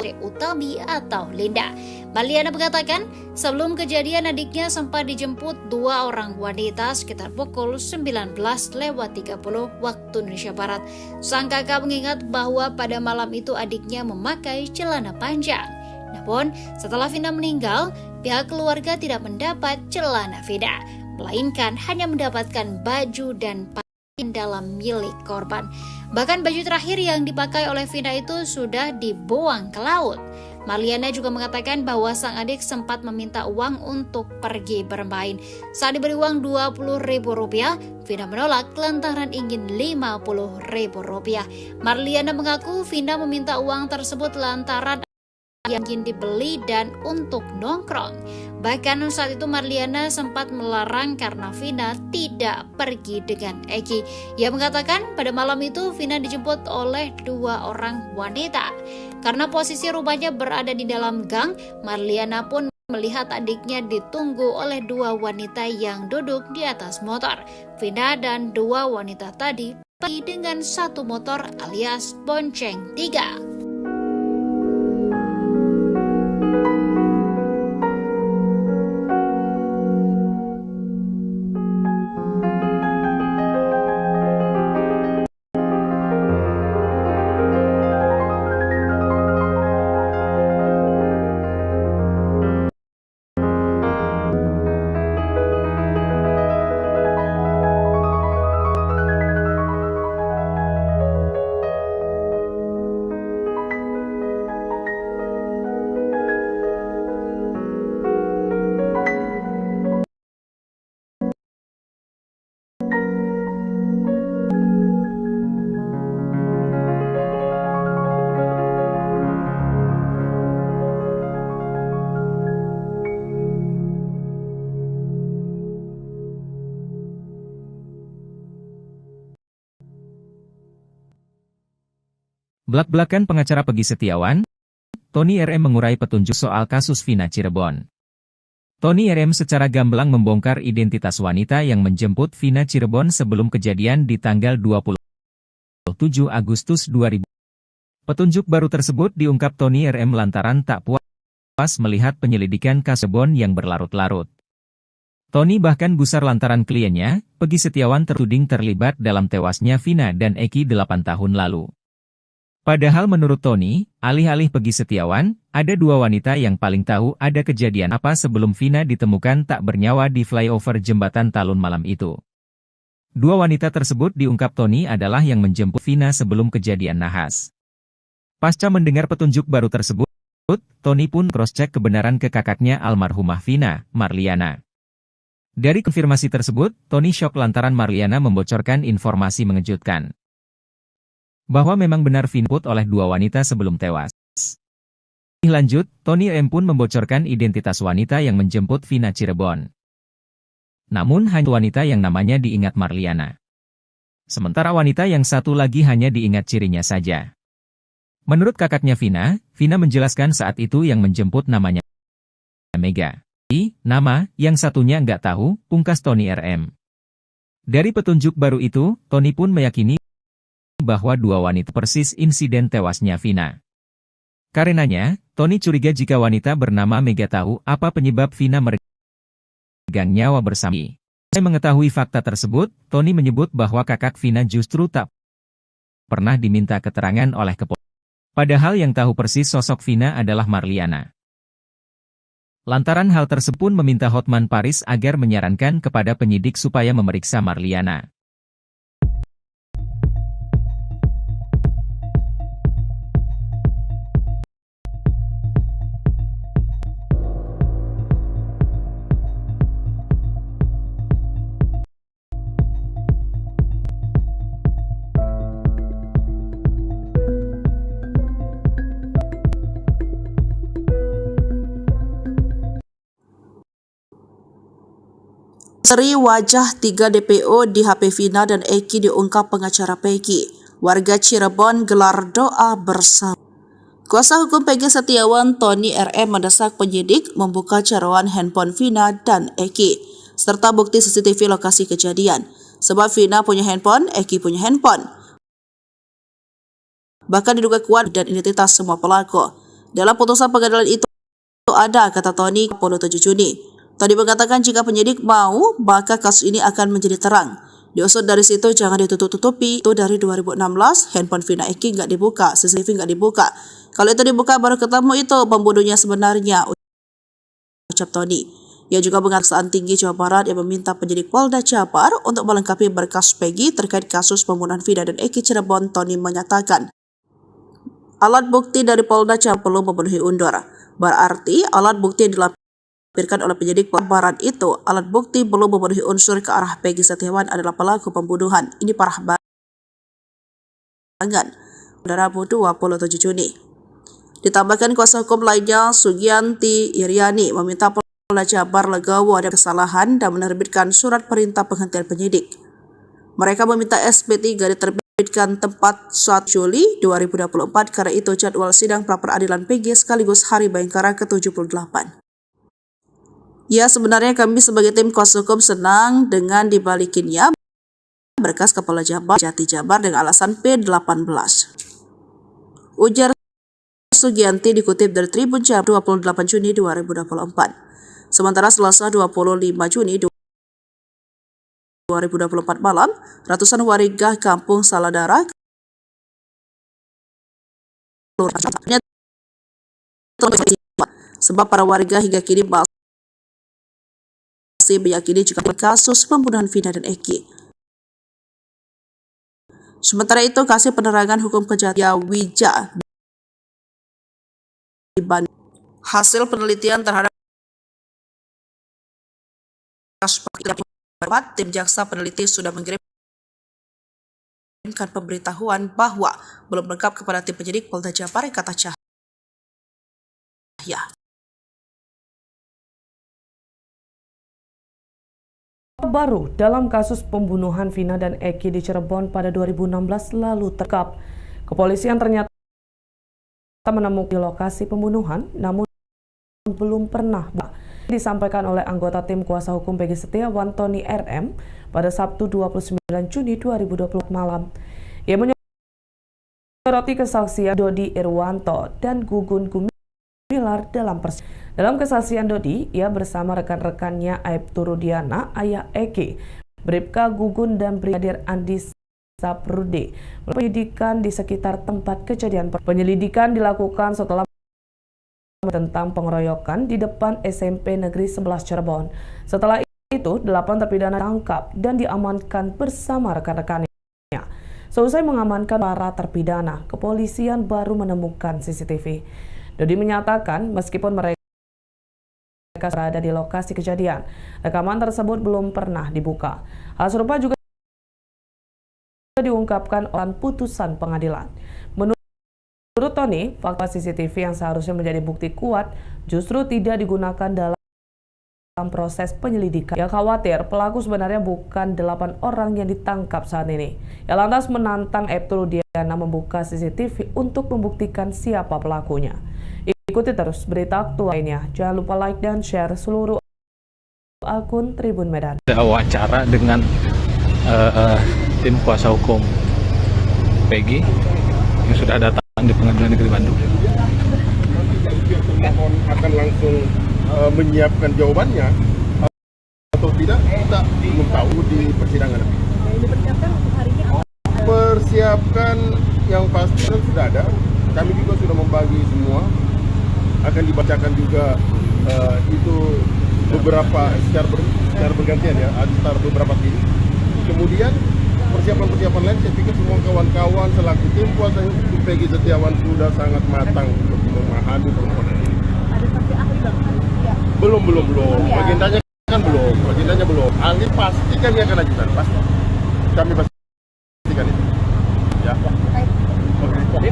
Ere Utami atau Linda. Marliana mengatakan sebelum kejadian adiknya sempat dijemput dua orang wanita sekitar pukul 19.30 waktu Indonesia Barat. Sang kakak mengingat bahwa pada malam itu adiknya memakai celana panjang. Namun setelah Vina meninggal, pihak keluarga tidak mendapat celana Vina, melainkan hanya mendapatkan baju dan pakaian dalam milik korban. Bahkan baju terakhir yang dipakai oleh Vina itu sudah dibuang ke laut. Marliana juga mengatakan bahwa sang adik sempat meminta uang untuk pergi bermain. Saat diberi uang Rp20.000, Vina menolak lantaran ingin Rp50.000. Marliana mengaku Vina meminta uang tersebut lantaran yang ingin dibeli dan untuk nongkrong. Bahkan saat itu Marliana sempat melarang karena Vina tidak pergi dengan Eki. Ia mengatakan pada malam itu Vina dijemput oleh dua orang wanita. Karena posisi rumahnya berada di dalam gang, Marliana pun melihat adiknya ditunggu oleh dua wanita yang duduk di atas motor. Vina dan dua wanita tadi pergi dengan satu motor alias bonceng 3. Blak-blakan pengacara Peggy Setiawan, Tony RM mengurai petunjuk soal kasus Vina Cirebon. Tony RM secara gamblang membongkar identitas wanita yang menjemput Vina Cirebon sebelum kejadian di tanggal 27 Agustus 2000. Petunjuk baru tersebut diungkap Tony RM lantaran tak puas melihat penyelidikan kasus Cirebon yang berlarut-larut. Tony bahkan gusar lantaran kliennya, Peggy Setiawan tertuding terlibat dalam tewasnya Vina dan Eki 8 tahun lalu. Padahal menurut Tony, alih-alih Peggy Setiawan, ada dua wanita yang paling tahu ada kejadian apa sebelum Vina ditemukan tak bernyawa di flyover jembatan Talun malam itu. Dua wanita tersebut diungkap Tony adalah yang menjemput Vina sebelum kejadian nahas. Pasca mendengar petunjuk baru tersebut, Tony pun cross-check kebenaran ke kakaknya almarhumah Vina, Marliana. Dari konfirmasi tersebut, Tony shock lantaran Marliana membocorkan informasi mengejutkan bahwa memang benar Vina dijemput oleh dua wanita sebelum tewas. Lebih lanjut, Tony M pun membocorkan identitas wanita yang menjemput Vina Cirebon. Namun hanya wanita yang namanya diingat Marliana. Sementara wanita yang satu lagi hanya diingat cirinya saja. Menurut kakaknya Vina menjelaskan saat itu yang menjemput namanya Mega. Nama yang satunya nggak tahu, pungkas Tony RM. Dari petunjuk baru itu, Tony pun meyakini bahwa dua wanita persis insiden tewasnya Vina. Karenanya, Tony curiga jika wanita bernama Mega tahu apa penyebab Vina meregang nyawa bersama. Setelah mengetahui fakta tersebut, Tony menyebut bahwa kakak Vina justru tak pernah diminta keterangan oleh kepolisian. Padahal yang tahu persis sosok Vina adalah Marliana. Lantaran hal tersebut pun meminta Hotman Paris agar menyarankan kepada penyidik supaya memeriksa Marliana. Misteri wajah 3 DPO di HP Vina dan Eki diungkap pengacara Peggy. Warga Cirebon gelar doa bersama. Kuasa hukum Peggy Setiawan, Tony RM mendesak penyidik membuka carawan handphone Vina dan Eki, serta bukti CCTV lokasi kejadian. Sebab Vina punya handphone, Eki punya handphone. Bahkan diduga kuat dan identitas semua pelaku. Dalam putusan pengadilan itu ada, kata Tony, 27 Juni. Tony mengatakan jika penyidik mau, maka kasus ini akan menjadi terang. Diusut dari situ jangan ditutup-tutupi. Itu dari 2016, handphone Vina Eki nggak dibuka, CCTV nggak dibuka. Kalau itu dibuka baru ketemu itu pembunuhnya sebenarnya, ucap Tony. Ia juga mengaksaan tinggi Jawa Barat yang meminta penyidik Polda Jabar untuk melengkapi berkas Peggy terkait kasus pembunuhan Vina dan Eki Cirebon. Tony menyatakan alat bukti dari Polda Jabar perlu memenuhi undur. Berarti alat bukti yang dilampirkan oleh penyidik Barat itu, alat bukti belum memenuhi unsur ke arah Peggy Setiawan adalah pelaku pembunuhan. Ini parah banget. Rabu 27 Juni. Ditambahkan kuasa hukum lainnya, Sugianti Iriani, meminta Polda Jabar legowo ada kesalahan dan menerbitkan surat perintah penghentian penyidik. Mereka meminta SP3 diterbitkan tepat 1 Juli 2024 karena itu jadwal sidang pra-peradilan Peggy sekaligus Hari Bayangkara ke-78. Ya, sebenarnya kami sebagai tim kuasa hukum senang dengan dibalikinnya berkas ke Polda Jabar Jati Jabar dengan alasan P18. Ujar Sugianti dikutip dari Tribun Jabar 28 Juni 2024. Sementara Selasa 25 Juni 2024 malam, ratusan warga kampung Saladara sebab para warga hingga kini masih meyakini juga kasus pembunuhan Vina dan Eki. Sementara itu, kasih penerangan hukum kejahatan Wija di Bandung. Hasil penelitian terhadap kasus tim jaksa peneliti sudah mengirimkan pemberitahuan bahwa belum lengkap kepada tim penyidik Polda Jabar, kata Cahya. Baru dalam kasus pembunuhan Vina dan Eki di Cirebon pada 2016 lalu terungkap. Kepolisian ternyata menemukan di lokasi pembunuhan, namun belum pernah disampaikan oleh anggota tim kuasa hukum Peggy Setiawan, Tony RM, pada Sabtu 29 Juni 2020 malam. Ia menyoroti kesaksian Dodi Irwanto dan Gugun Gumilar dalam persidangan. Dalam kesaksian Dodi, ia bersama rekan-rekannya Aibtu Rudiana, ayah Eki, Bribka Gugun dan Brigadir Andi Saprude penyelidikan di sekitar tempat kejadian. Penyelidikan dilakukan setelah tentang pengeroyokan di depan SMP Negeri 11 Cirebon. Setelah itu, 8 terpidana ditangkap dan diamankan bersama rekan-rekannya. Seusai mengamankan para terpidana, kepolisian baru menemukan CCTV. Dodi menyatakan meskipun mereka berada di lokasi kejadian, rekaman tersebut belum pernah dibuka. Hal serupa juga diungkapkan oleh putusan pengadilan. Menurut Tony, fakta CCTV yang seharusnya menjadi bukti kuat justru tidak digunakan dalam proses penyelidikan. Ia khawatir pelaku sebenarnya bukan 8 orang yang ditangkap saat ini. Ia lantas menantang Aibtu Rudiana membuka CCTV untuk membuktikan siapa pelakunya. Ikuti terus berita aktual lainnya. Jangan lupa like dan share seluruh akun Tribun Medan. Ada wawancara dengan tim kuasa hukum Peggy yang sudah datang di Pengadilan Negeri Bandung. Mohon akan langsung menyiapkan jawabannya atau tidak, kita belum tahu di persidangan. Dipersiapkan untuk hari ini apa? Persiapkan yang pasti sudah ada. Kami juga sudah membagi semua. Akan dibacakan juga itu beberapa secara bergantian ya, antara beberapa tim. Kemudian persiapan lain, saya pikir semua kawan-kawan selaku tim kuasa hukum Peggy Setiawan sudah sangat matang untuk memahami permohonan ini. Ada saksi ahli bang? Ya. Belum. Agendanya kan belum. Ahli pasti kami akan ajukan, pasti. Kami pastikan itu. Ya. Oke.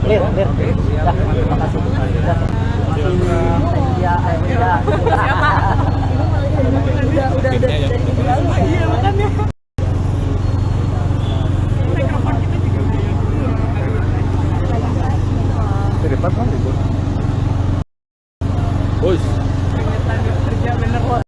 Clear. Terima kasih. Udah dari minggu lalu ya? Iya, makanya. Cepat kan itu. Bos. Kerja bener loh.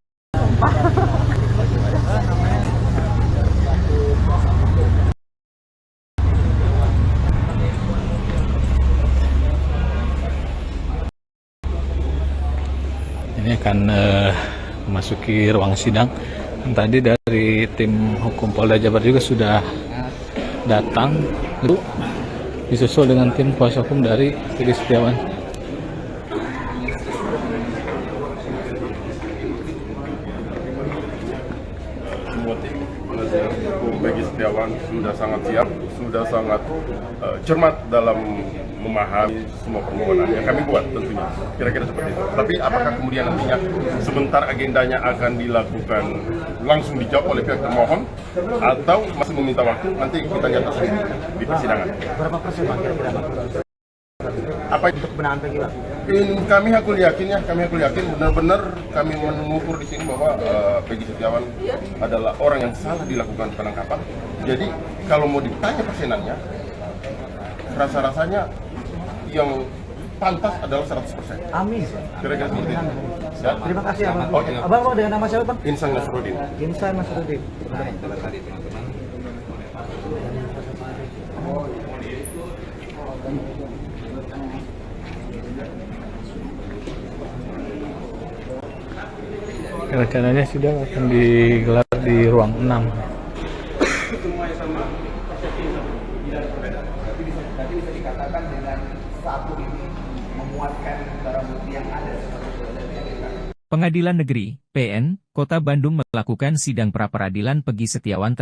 akan memasuki ruang sidang. Tadi dari tim hukum Polda Jabar juga sudah datang, disusul dengan tim kuasa hukum dari Peggy Setiawan. Semua tim penasihat hukum Peggy Setiawan sudah sangat siap, sudah sangat cermat dalam memahami semua permohonan yang kami buat tentunya. Kira-kira seperti itu. Tapi apakah kemudian nantinya sebentar agendanya akan dilakukan langsung dijawab oleh pihak termohon atau masih meminta waktu, nanti kita nyata sendiri di persidangan. Berapa persen Pak kira-kira? Apa itu Kebenaran Peggy Pak? Kami hakul yakin benar-benar kami mengukur di sini bahwa Peggy Setiawan adalah orang yang salah dilakukan penangkapan. Jadi kalau mau ditanya persenannya, rasa-rasanya yang pantas adalah 100%. Amin. Kira-kira seperti itu. Ya. Terima kasih Abang. Oke. Abang dengan nama siapa Bang? Insan Nasruddin. Insan Nasruddin. Rencananya sidang akan digelar di ruang 6. Pengadilan Negeri, PN, Kota Bandung melakukan sidang pra-peradilan Peggy Setiawan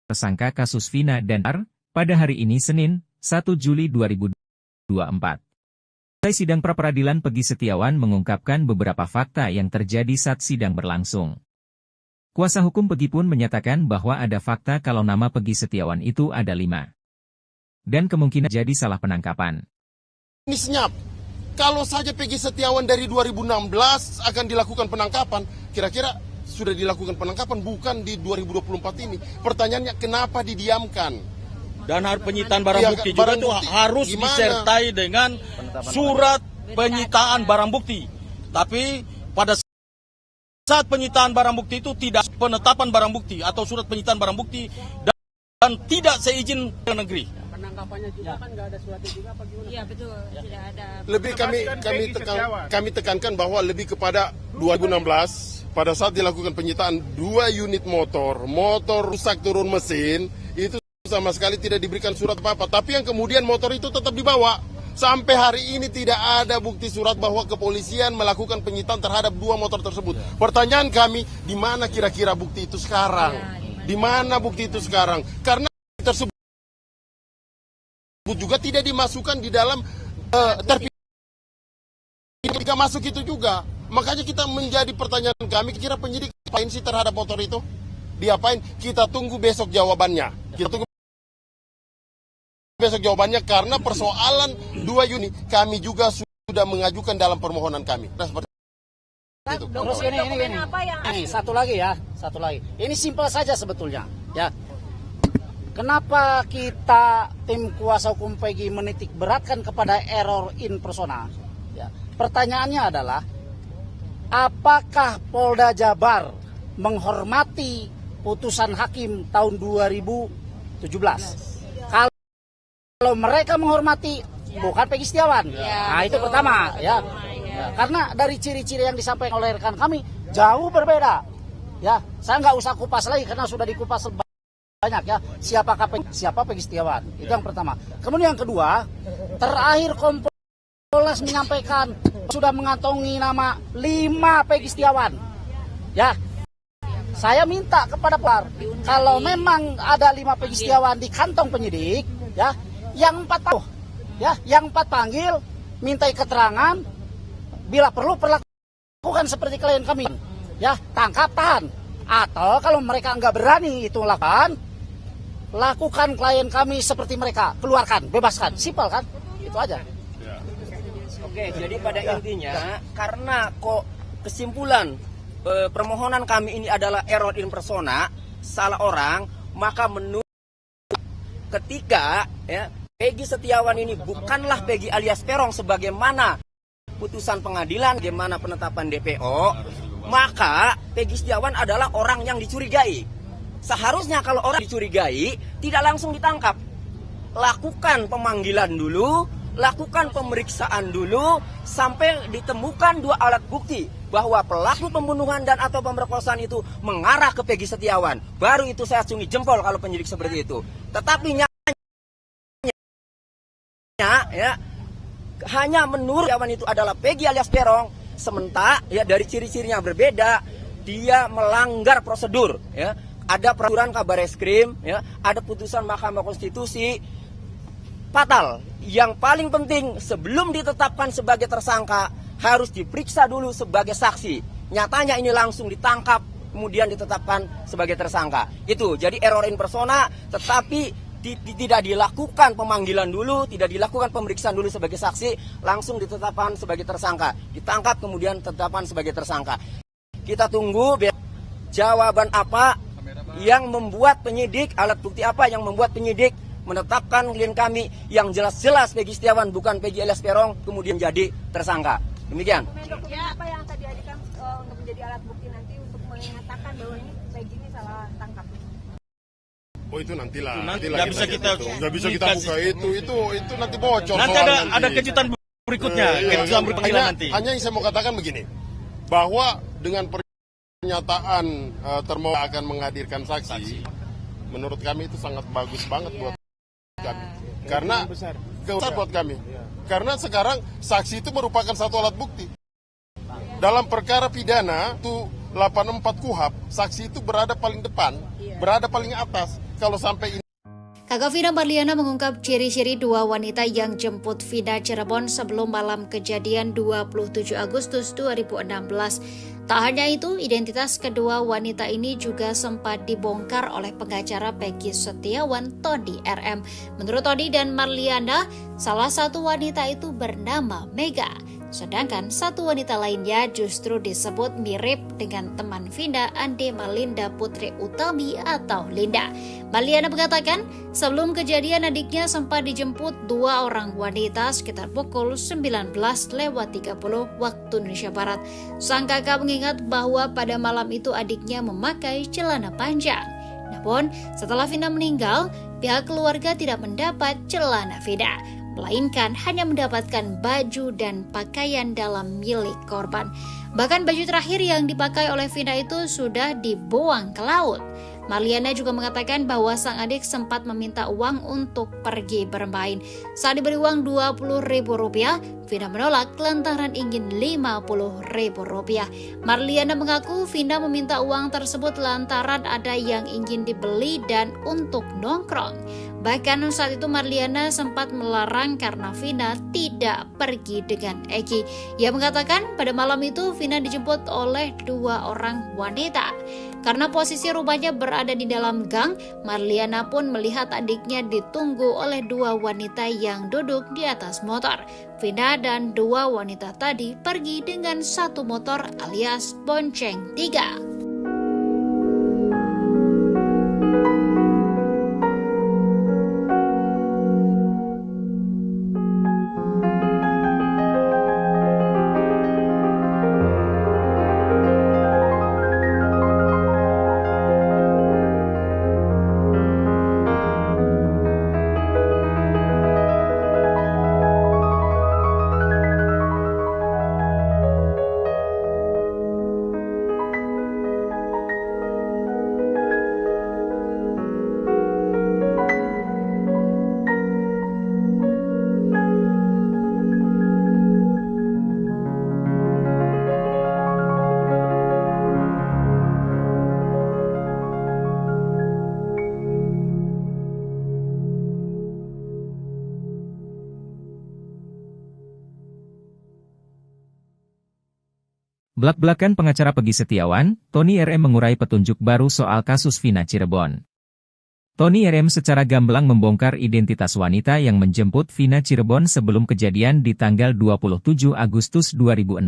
tersangka kasus Vina dan R pada hari ini Senin, 1 Juli 2024. Sidang pra-peradilan Peggy Setiawan mengungkapkan beberapa fakta yang terjadi saat sidang berlangsung. Kuasa hukum Peggy pun menyatakan bahwa ada fakta kalau nama Peggy Setiawan itu ada 5. Dan kemungkinan jadi salah penangkapan. Ini senyap. Kalau saja Peggy Setiawan dari 2016 akan dilakukan penangkapan, kira-kira sudah dilakukan penangkapan bukan di 2024 ini. Pertanyaannya kenapa didiamkan? Dan penyitaan barang bukti juga itu harus disertai dengan surat penyitaan barang bukti. Tapi pada saat penyitaan barang bukti itu tidak penetapan barang bukti atau surat penyitaan barang bukti dan tidak seizin ke negeri. Penangkapannya juga kan nggak ada suratnya juga apa gimana? Iya betul, tidak ada. Lebih kami tekankan bahwa lebih kepada 2016 pada saat dilakukan penyitaan 2 unit motor rusak turun mesin itu sama sekali tidak diberikan surat apa-apa, tapi yang kemudian motor itu tetap dibawa. Sampai hari ini tidak ada bukti surat bahwa kepolisian melakukan penyitaan terhadap 2 motor tersebut. Pertanyaan kami, di mana kira-kira bukti itu sekarang? Di mana bukti itu sekarang? Karena tersebut juga tidak dimasukkan di dalam tidak masuk itu juga. Makanya kita menjadi pertanyaan kami, kira penyidik apain sih terhadap motor itu? Diapain? Kita tunggu besok jawabannya. Karena persoalan 2 unit kami juga sudah mengajukan dalam permohonan kami. Nah, seperti itu. Terus ini satu lagi. Ini simpel saja sebetulnya, ya. Kenapa kita tim kuasa hukum Peggy menitik beratkan kepada error in persona? Ya. Pertanyaannya adalah, apakah Polda Jabar menghormati putusan hakim tahun 2017? Kalau mereka menghormati, bukan Peggy Setiawan. Nah, itu pertama, ya. Karena dari ciri-ciri yang disampaikan oleh rekan kami jauh berbeda. Ya, saya nggak usah kupas lagi karena sudah dikupas banyak ya. Siapa Peggy Setiawan? Itu yang pertama. Kemudian yang kedua, terakhir Kompolnas menyampaikan sudah mengantongi nama 5 Peggy Setiawan. Ya. Saya minta kepada Pak, kalau memang ada 5 Peggy Setiawan di kantong penyidik, ya, yang 4 panggil, mintai keterangan, bila perlu perlakukan seperti klien kami, ya, tangkap, tahan. Atau kalau mereka nggak berani itu lakukan klien kami seperti mereka, keluarkan, bebaskan, simpel kan, itu aja. Oke, jadi pada intinya karena kok kesimpulan permohonan kami ini adalah error in persona, salah orang, maka menurut ketika ya Peggy Setiawan ini bukanlah Peggy alias Peron sebagaimana putusan pengadilan, bagaimana penetapan DPO, maka Peggy Setiawan adalah orang yang dicurigai. Seharusnya kalau orang dicurigai tidak langsung ditangkap. Lakukan pemanggilan dulu, lakukan pemeriksaan dulu sampai ditemukan 2 alat bukti. bahwa pelaku pembunuhan dan atau pemerkosaan itu mengarah ke Peggy Setiawan. Baru itu saya acungi jempol kalau penyidik seperti itu. Tetapi ya, hanya menurut Setiawan itu adalah Peggy alias Peron, sementara ya dari ciri-cirinya berbeda, dia melanggar prosedur. Ya, ada peraturan Kabareskrim, ya, ada putusan Mahkamah Konstitusi. Fatal. Yang paling penting sebelum ditetapkan sebagai tersangka harus diperiksa dulu sebagai saksi. Nyatanya ini langsung ditangkap, kemudian ditetapkan sebagai tersangka. Itu jadi error in persona, tetapi tidak dilakukan pemanggilan dulu, tidak dilakukan pemeriksaan dulu sebagai saksi, langsung ditetapkan sebagai tersangka. Ditangkap kemudian ditetapkan sebagai tersangka. Kita tunggu jawaban apa yang membuat penyidik, alat bukti apa yang membuat penyidik menetapkan klien kami yang jelas-jelas Peggy Setiawan bukan Peggy alias Peron kemudian jadi tersangka. Demikian. Dokumen apa yang tadi ajukan untuk menjadi alat bukti nanti untuk mengatakan bahwa ini Peggy ini salah tangkap? Oh itu nantilah. Nggak bisa kita buka itu nanti bocor. Nanti ada kejutan berikutnya, kejutan berikutnya nanti. Hanya yang saya mau katakan begini, bahwa dengan pernyataan termohon akan menghadirkan saksi, menurut kami itu sangat bagus banget buat kami. Karena besar buat kami. Karena sekarang saksi itu merupakan satu alat bukti. Dalam perkara pidana itu 84 KUHP, saksi itu berada paling depan, berada paling atas. Kalau sampai ini Kakak Vina Marliana mengungkap ciri-ciri dua wanita yang jemput Vina Cirebon sebelum malam kejadian 27 Agustus 2016. Tak hanya itu, identitas kedua wanita ini juga sempat dibongkar oleh pengacara Peggy Setiawan, Tony RM. Menurut Tony dan Marliana, salah satu wanita itu bernama Mega. Sedangkan satu wanita lainnya justru disebut mirip dengan teman Vina, Ande Malinda Putri Utami atau Linda. Marliana mengatakan, sebelum kejadian adiknya sempat dijemput dua orang wanita sekitar pukul 19.30 waktu Indonesia Barat. Sang kakak mengingat bahwa pada malam itu adiknya memakai celana panjang. Namun, setelah Vina meninggal, pihak keluarga tidak mendapat celana Vina, melainkan hanya mendapatkan baju dan pakaian dalam milik korban. Bahkan baju terakhir yang dipakai oleh Vina itu sudah dibuang ke laut. Marliana juga mengatakan bahwa sang adik sempat meminta uang untuk pergi bermain. Saat diberi uang Rp20.000, Vina menolak lantaran ingin Rp50.000. Marliana mengaku Vina meminta uang tersebut lantaran ada yang ingin dibeli dan untuk nongkrong. Bahkan saat itu Marliana sempat melarang karena Vina tidak pergi dengan Eki. Ia mengatakan pada malam itu Vina dijemput oleh dua orang wanita. Karena posisi rumahnya berada di dalam gang, Marliana pun melihat adiknya ditunggu oleh dua wanita yang duduk di atas motor. Vina dan dua wanita tadi pergi dengan satu motor alias bonceng 3. Blak-blakan pengacara Peggy Setiawan, Tony RM mengurai petunjuk baru soal kasus Vina Cirebon. Tony RM secara gamblang membongkar identitas wanita yang menjemput Vina Cirebon sebelum kejadian di tanggal 27 Agustus 2016.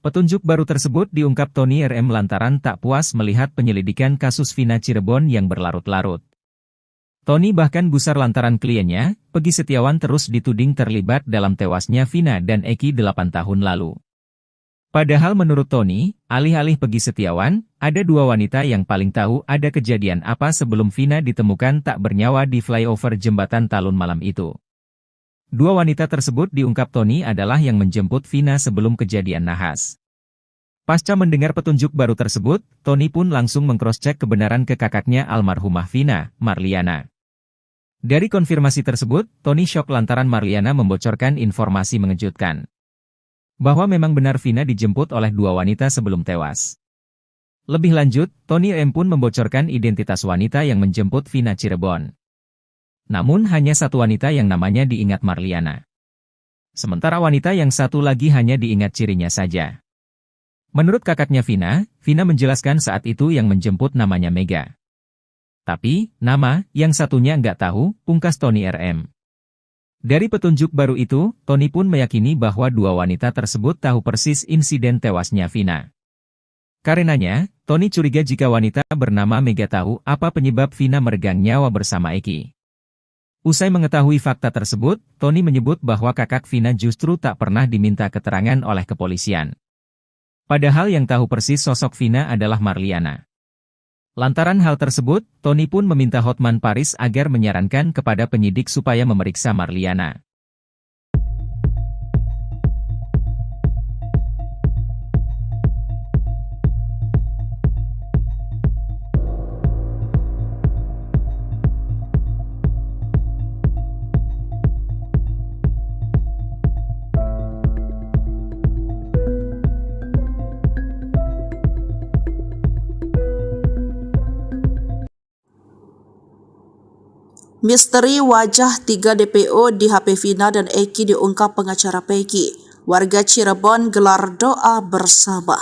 Petunjuk baru tersebut diungkap Tony RM lantaran tak puas melihat penyelidikan kasus Vina Cirebon yang berlarut-larut. Tony bahkan gusar lantaran kliennya, Peggy Setiawan terus dituding terlibat dalam tewasnya Vina dan Eki 8 tahun lalu. Padahal menurut Tony, alih-alih Peggy Setiawan, ada dua wanita yang paling tahu ada kejadian apa sebelum Vina ditemukan tak bernyawa di flyover jembatan Talun malam itu. Dua wanita tersebut diungkap Tony adalah yang menjemput Vina sebelum kejadian nahas. Pasca mendengar petunjuk baru tersebut, Tony pun langsung mengcross-cek kebenaran ke kakaknya almarhumah Vina, Marliana. Dari konfirmasi tersebut, Tony syok lantaran Marliana membocorkan informasi mengejutkan. Bahwa memang benar Vina dijemput oleh dua wanita sebelum tewas. Lebih lanjut, Tony RM pun membocorkan identitas wanita yang menjemput Vina Cirebon. Namun hanya satu wanita yang namanya diingat Marliana. Sementara wanita yang satu lagi hanya diingat cirinya saja. Menurut kakaknya Vina menjelaskan saat itu yang menjemput namanya Mega. Tapi, nama yang satunya nggak tahu, pungkas Tony RM. Dari petunjuk baru itu, Tony pun meyakini bahwa dua wanita tersebut tahu persis insiden tewasnya Vina. Karenanya, Tony curiga jika wanita bernama Mega tahu apa penyebab Vina meregang nyawa bersama Eki. Usai mengetahui fakta tersebut, Tony menyebut bahwa kakak Vina justru tak pernah diminta keterangan oleh kepolisian. Padahal yang tahu persis sosok Vina adalah Marliana. Lantaran hal tersebut, Tony pun meminta Hotman Paris agar menyarankan kepada penyidik supaya memeriksa Marliana. Misteri wajah 3 DPO di HP Vina dan Eki diungkap pengacara Peggy. Warga Cirebon gelar doa bersama.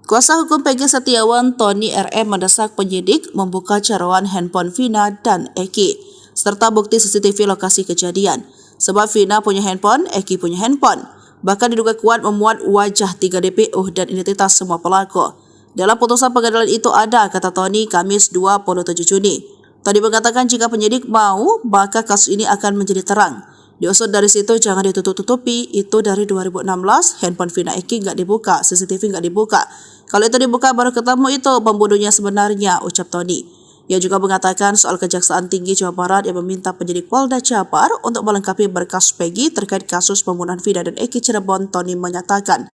Kuasa hukum Peggy Setiawan, Tony RM mendesak penyidik membuka carawan handphone Vina dan Eki, serta bukti CCTV lokasi kejadian. Sebab Vina punya handphone, Eki punya handphone. Bahkan diduga kuat memuat wajah 3 DPO dan identitas semua pelaku. Dalam putusan pengadilan itu ada, kata Tony, Kamis 27 Juni. Tony mengatakan jika penyidik mau, maka kasus ini akan menjadi terang. Diusut dari situ jangan ditutup-tutupi, itu dari 2016, handphone Vina Eki nggak dibuka, CCTV nggak dibuka. Kalau itu dibuka baru ketemu itu pembunuhnya sebenarnya, ucap Tony. Ia juga mengatakan soal Kejaksaan Tinggi Jawa Barat yang meminta penyidik Polda Jabar untuk melengkapi berkas Peggy terkait kasus pembunuhan Vina dan Eki Cirebon. Tony menyatakan,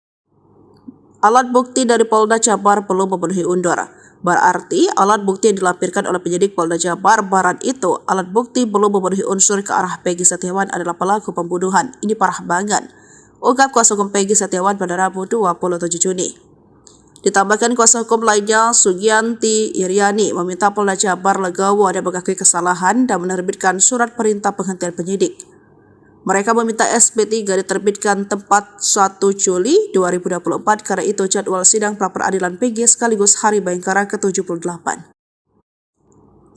alat bukti dari Polda Jabar belum memenuhi undur. Berarti alat bukti yang dilampirkan oleh penyidik Polda Jabar Barat itu, alat bukti belum memenuhi unsur ke arah Peggy Setiawan adalah pelaku pembunuhan. Ini parah banget, ungkap kuasa hukum Peggy Setiawan pada Rabu 27 Juni. Ditambahkan kuasa hukum lainnya, Sugianti Iriani, meminta Polda Jabar legowo dan mengakui kesalahan dan menerbitkan surat perintah penghentian penyidik. Mereka meminta SP3 diterbitkan tepat 1 Juli 2024 karena itu jadwal sidang pra-peradilan Peggy sekaligus Hari Bayangkara ke-78.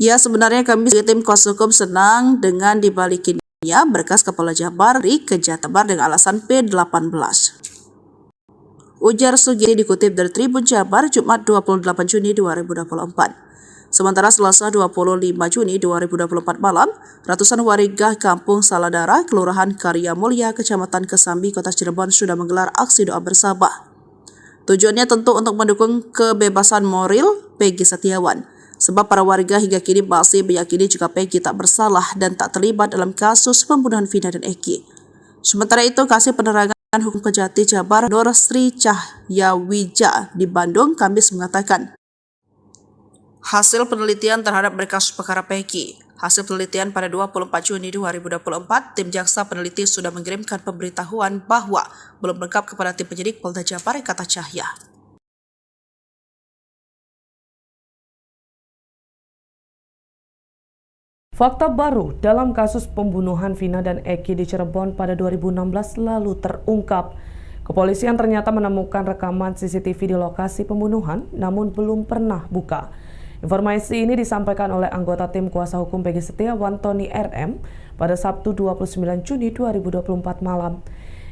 Ya, sebenarnya kami sebagai tim kuasa hukum senang dengan dibalikinnya berkas ke Polda Jabar ke Jabar dengan alasan P18. Ujar Sugianti dikutip dari Tribun Jabar Jumat 28 Juni 2024. Sementara Selasa 25 Juni 2024 malam, ratusan warga Kampung Saladara, Kelurahan Karya Mulya, Kecamatan Kesambi, Kota Cirebon sudah menggelar aksi doa bersama. Tujuannya tentu untuk mendukung kebebasan moral Peggy Setiawan, sebab para warga hingga kini masih meyakini jika Peggy tak bersalah dan tak terlibat dalam kasus pembunuhan Vina dan Eki. Sementara itu, Kasih Penerangan Hukum Kejati Jabar Nur Sri Cahyawija di Bandung Kamis mengatakan, hasil penelitian terhadap berkas perkara Peggy. Hasil penelitian pada 24 Juni 2024, tim jaksa peneliti sudah mengirimkan pemberitahuan bahwa belum lengkap kepada tim penyidik Polda Jabar, kata Cahya. Fakta baru dalam kasus pembunuhan Vina dan Eki di Cirebon pada 2016 lalu terungkap. Kepolisian ternyata menemukan rekaman CCTV di lokasi pembunuhan, namun belum pernah buka. Informasi ini disampaikan oleh anggota tim kuasa hukum Peggy Setiawan, Tony RM, pada Sabtu 29 Juni 2024 malam.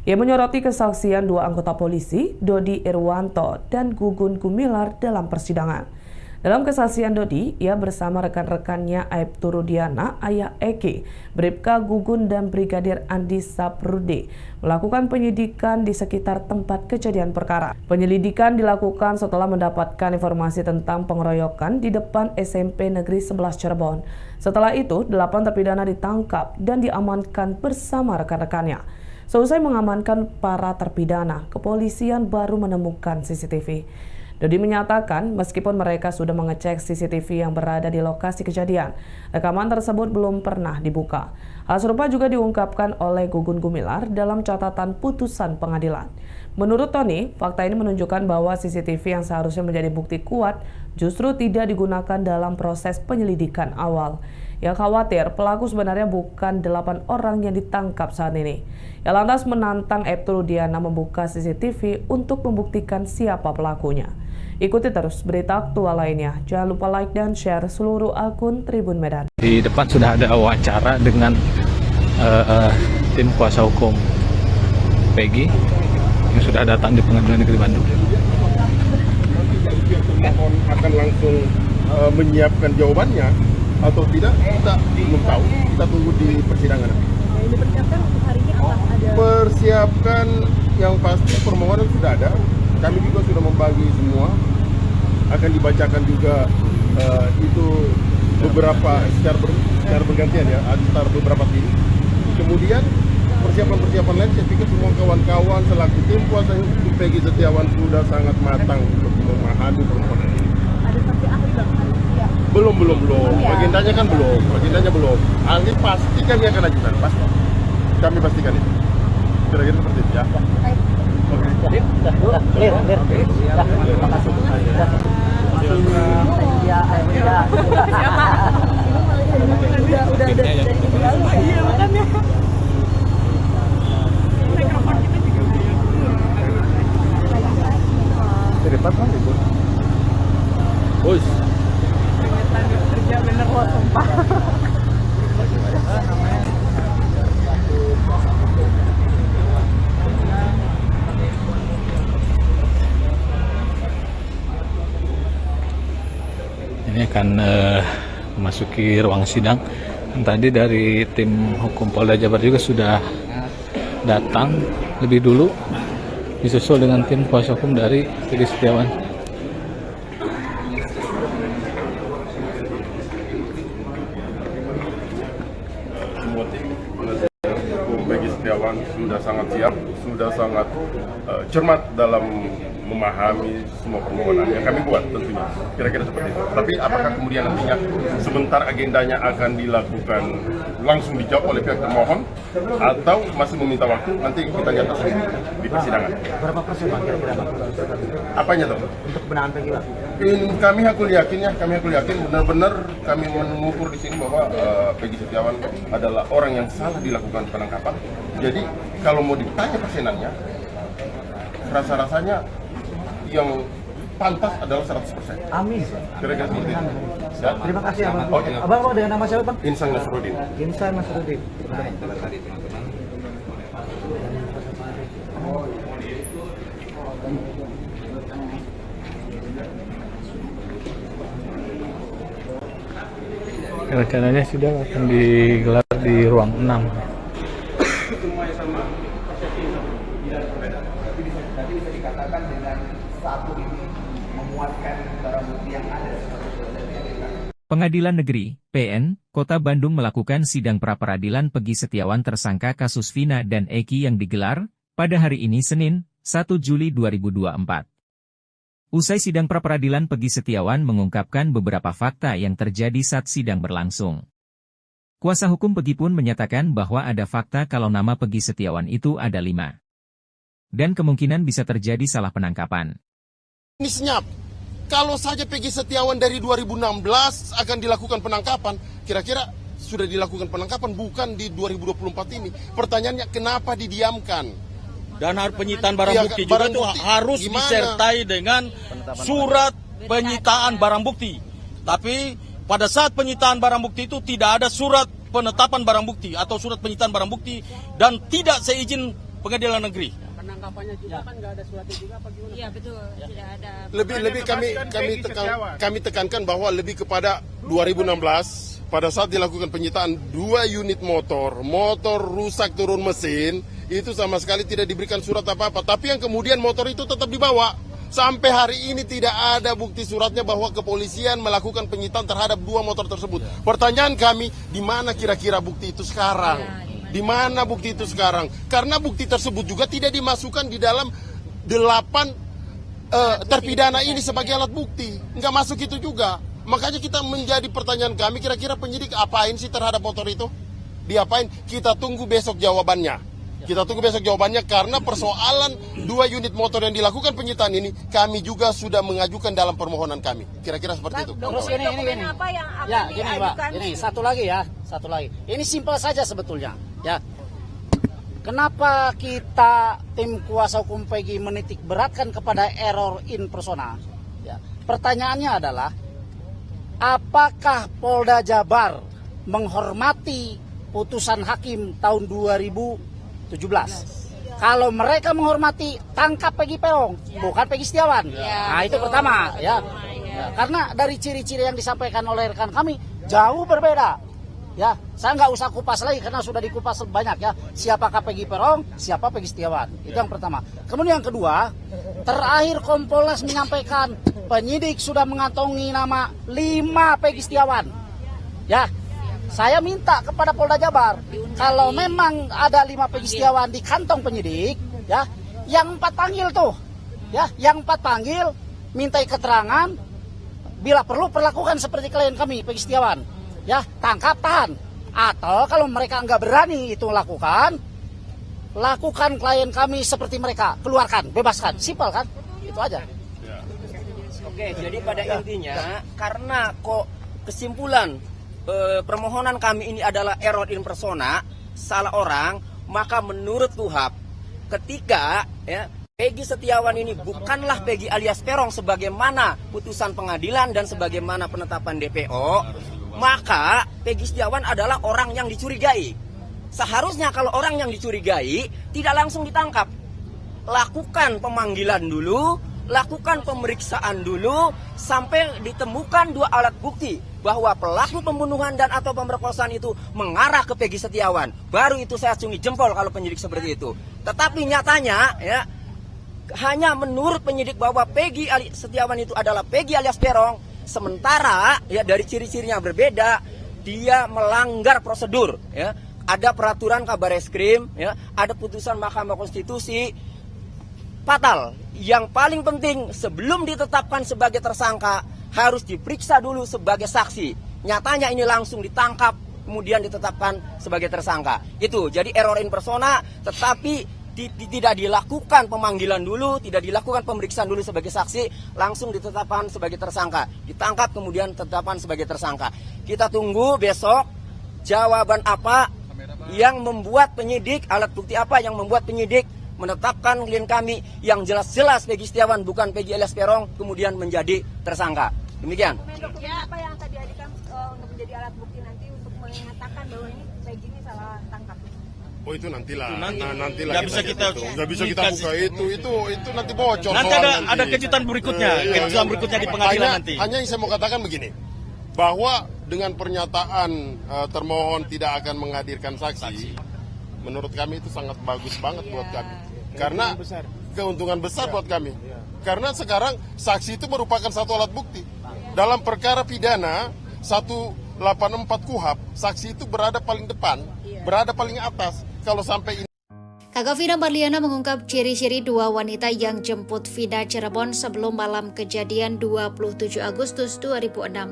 Ia menyoroti kesaksian dua anggota polisi, Dodi Irwanto dan Gugun Gumilar dalam persidangan. Dalam kesaksian Dodi, ia bersama rekan-rekannya Aibtu Rudiana, ayah Eki, Bribka Gugun dan Brigadir Andi Saprudi melakukan penyidikan di sekitar tempat kejadian perkara. Penyelidikan dilakukan setelah mendapatkan informasi tentang pengeroyokan di depan SMP Negeri 11 Cirebon. Setelah itu, 8 terpidana ditangkap dan diamankan bersama rekan-rekannya. Seusai mengamankan para terpidana, kepolisian baru menemukan CCTV. Dodi menyatakan meskipun mereka sudah mengecek CCTV yang berada di lokasi kejadian, rekaman tersebut belum pernah dibuka. Hal serupa juga diungkapkan oleh Gugun Gumilar dalam catatan putusan pengadilan. Menurut Tony, fakta ini menunjukkan bahwa CCTV yang seharusnya menjadi bukti kuat justru tidak digunakan dalam proses penyelidikan awal. Yang khawatir, pelaku sebenarnya bukan 8 orang yang ditangkap saat ini. Yang lantas menantang Aibtu Rudiana membuka CCTV untuk membuktikan siapa pelakunya. Ikuti terus berita aktual lainnya. Jangan lupa like dan share seluruh akun Tribun Medan. Di depan sudah ada wawancara dengan tim kuasa hukum Peggy yang sudah datang di Pengadilan Negeri Bandung. Mohon akan langsung menyiapkan jawabannya atau tidak, kita belum tahu. Kita tunggu di persidangan. Yang dipersiapkan untuk hari ini apa? Ada Persiapkan yang pasti permohonan sudah ada. Kami juga sudah membagi semua. Akan dibacakan juga itu beberapa secara bergantian ya, antar beberapa tim. Kemudian persiapan lain, saya pikir semua kawan-kawan selaku tim kuasa hukum Peggy Setiawan sudah sangat matang untuk memahami permohonan ini. ada saksi ahli bang? Ya. Belum. Agendanya kan belum. Ahli pasti kami akan ajukan, pasti. Kami pastikan itu. Kira-kira seperti itu ya. Oke. Terima kasih. Dari depan kan itu. Bos. Kerja bener loh, sumpah. Ini akan memasuki ruang sidang. Tadi dari tim hukum Polda Jabar juga sudah datang lebih dulu, disusul dengan tim kuasa hukum dari Peggy Setiawan. Semua tim hukum Peggy Setiawan sudah sangat siap, sudah sangat cermat dalam memahami semua permohonan yang kami buat tentunya. Kira-kira seperti itu. Tapi apakah kemudian nantinya sebentar agendanya akan dilakukan langsung dijawab oleh pihak termohon atau masih meminta waktu, nanti kita lihat di persidangan. Berapa persen bang kira-kira bang? Apanya tuh? Untuk kebenaran Peggy bang? Kami hakul yakin benar-benar kami mengukur di sini bahwa Peggy Setiawan adalah orang yang salah dilakukan penangkapan. Jadi kalau mau ditanya persenannya, rasa-rasanya yang pantas adalah 100%. Amin. Kira-kira seperti itu. Ya? Terima kasih abang. Oke. Abang dengan nama siapa bang? Insang Nasruddin. Insang Nasruddin. Rencananya sidang akan digelar di ruang 6. Pengadilan Negeri, PN, Kota Bandung melakukan sidang pra-peradilan Peggy Setiawan tersangka kasus Vina dan Eki yang digelar pada hari ini Senin, 1 Juli 2024. Usai sidang pra-peradilan, Peggy Setiawan mengungkapkan beberapa fakta yang terjadi saat sidang berlangsung. Kuasa hukum Peggy pun menyatakan bahwa ada fakta kalau nama Peggy Setiawan itu ada 5. Dan kemungkinan bisa terjadi salah penangkapan. Ini senyap. Kalau saja Peggy Setiawan dari 2016 akan dilakukan penangkapan, kira-kira sudah dilakukan penangkapan bukan di 2024 ini. Pertanyaannya kenapa didiamkan? Dan penyitaan barang bukti juga itu harus disertai dengan surat penyitaan barang bukti. Tapi pada saat penyitaan barang bukti itu tidak ada surat penetapan barang bukti atau surat penyitaan barang bukti dan tidak seizin pengadilan negeri. Penangkapannya juga kan nggak ada suratnya juga apa gimana? Iya betul, tidak ada. Lebih kami tekankan bahwa lebih kepada 2016 pada saat dilakukan penyitaan 2 unit motor rusak turun mesin, itu sama sekali tidak diberikan surat apa-apa. Tapi yang kemudian motor itu tetap dibawa. Sampai hari ini tidak ada bukti suratnya bahwa kepolisian melakukan penyitaan terhadap 2 motor tersebut. Pertanyaan kami, di mana kira-kira bukti itu sekarang? Di mana bukti itu sekarang? Karena bukti tersebut juga tidak dimasukkan di dalam 8 terpidana ini sebagai alat bukti. Nggak masuk itu juga. Makanya kita menjadi pertanyaan kami, kira-kira penyidik apain sih terhadap motor itu? Diapain? Kita tunggu besok jawabannya. Kita tunggu besok jawabannya karena persoalan 2 unit motor yang dilakukan penyitaan ini kami juga sudah mengajukan dalam permohonan kami. Kira-kira seperti itu. Terus ini. Apa yang akan Ya, gini Mbak. diajukan? Ini satu lagi. Ini simpel saja sebetulnya, ya. Kenapa kita tim kuasa hukum Peggy menitik beratkan kepada error in persona? Ya. Pertanyaannya adalah, apakah Polda Jabar menghormati putusan hakim tahun 2017? Kalau mereka menghormati, tangkap Peggy Peong, bukan Peggy Setiawan. Nah, itu pertama, ya. Karena dari ciri-ciri yang disampaikan oleh rekan kami jauh berbeda. Ya, saya nggak usah kupas lagi karena sudah dikupas banyak ya. Siapakah Peggy Peong, siapa Peggy Setiawan. Itu yang pertama. Kemudian yang kedua, terakhir Kompolnas menyampaikan penyidik sudah mengantongi nama 5 Peggy Setiawan. Ya, saya minta kepada Polda Jabar, kalau memang ada 5 Peggy Setiawan di kantong penyidik, ya, yang 4 panggil tuh, ya, yang 4 panggil, mintai keterangan, bila perlu perlakukan seperti klien kami Peggy Setiawan, ya, tangkap, tahan, atau kalau mereka nggak berani itu lakukan klien kami seperti mereka, keluarkan, bebaskan, simpel kan, itu aja. Oke, jadi pada intinya karena kok kesimpulan permohonan kami ini adalah error in persona, salah orang, maka menurut KUHAP ketika ya Peggy Setiawan ini bukanlah Peggy alias Peong sebagaimana putusan pengadilan dan sebagaimana penetapan DPO, maka Peggy Setiawan adalah orang yang dicurigai. Seharusnya kalau orang yang dicurigai tidak langsung ditangkap. Lakukan pemanggilan dulu, lakukan pemeriksaan dulu sampai ditemukan 2 alat bukti bahwa pelaku pembunuhan dan atau pemerkosaan itu mengarah ke Peggy Setiawan. Baru itu saya acungi jempol kalau penyidik seperti itu. Tetapi nyatanya ya hanya menurut penyidik bahwa Peggy Setiawan itu adalah Peggy alias Peong, sementara ya dari ciri-cirinya berbeda, dia melanggar prosedur ya. Ada peraturan Kabareskrim ya, ada putusan Mahkamah Konstitusi. Fatal. Yang paling penting sebelum ditetapkan sebagai tersangka harus diperiksa dulu sebagai saksi. Nyatanya ini langsung ditangkap kemudian ditetapkan sebagai tersangka. Itu jadi error in persona, tetapi tidak dilakukan pemanggilan dulu, tidak dilakukan pemeriksaan dulu sebagai saksi, langsung ditetapkan sebagai tersangka. Ditangkap kemudian ditetapkan sebagai tersangka. Kita tunggu besok jawaban apa yang membuat penyidik, alat bukti apa yang membuat penyidik menetapkan klien kami yang jelas-jelas Peggy Setiawan bukan Peggy alias Peong kemudian menjadi tersangka. Demikian. Dokumen apa yang tadi ajukan untuk menjadi alat bukti nanti untuk mengatakan bahwa ini Peggy ini salah tangkap? Oh itu nantilah. Nantilah. Nggak bisa kita buka itu nanti bocor. Nanti ada kejutan berikutnya, kejutan berikutnya di pengadilan nanti. Hanya yang saya mau katakan begini, bahwa dengan pernyataan termohon tidak akan menghadirkan saksi, menurut kami itu sangat bagus banget buat kami. Karena keuntungan besar buat kami. Karena sekarang saksi itu merupakan satu alat bukti. Dalam perkara pidana 184 KUHAP, saksi itu berada paling depan, berada paling atas. Kalau sampai ini Kakak Vina Marliana mengungkap ciri-ciri 2 wanita yang jemput Vina Cirebon sebelum malam kejadian 27 Agustus 2016.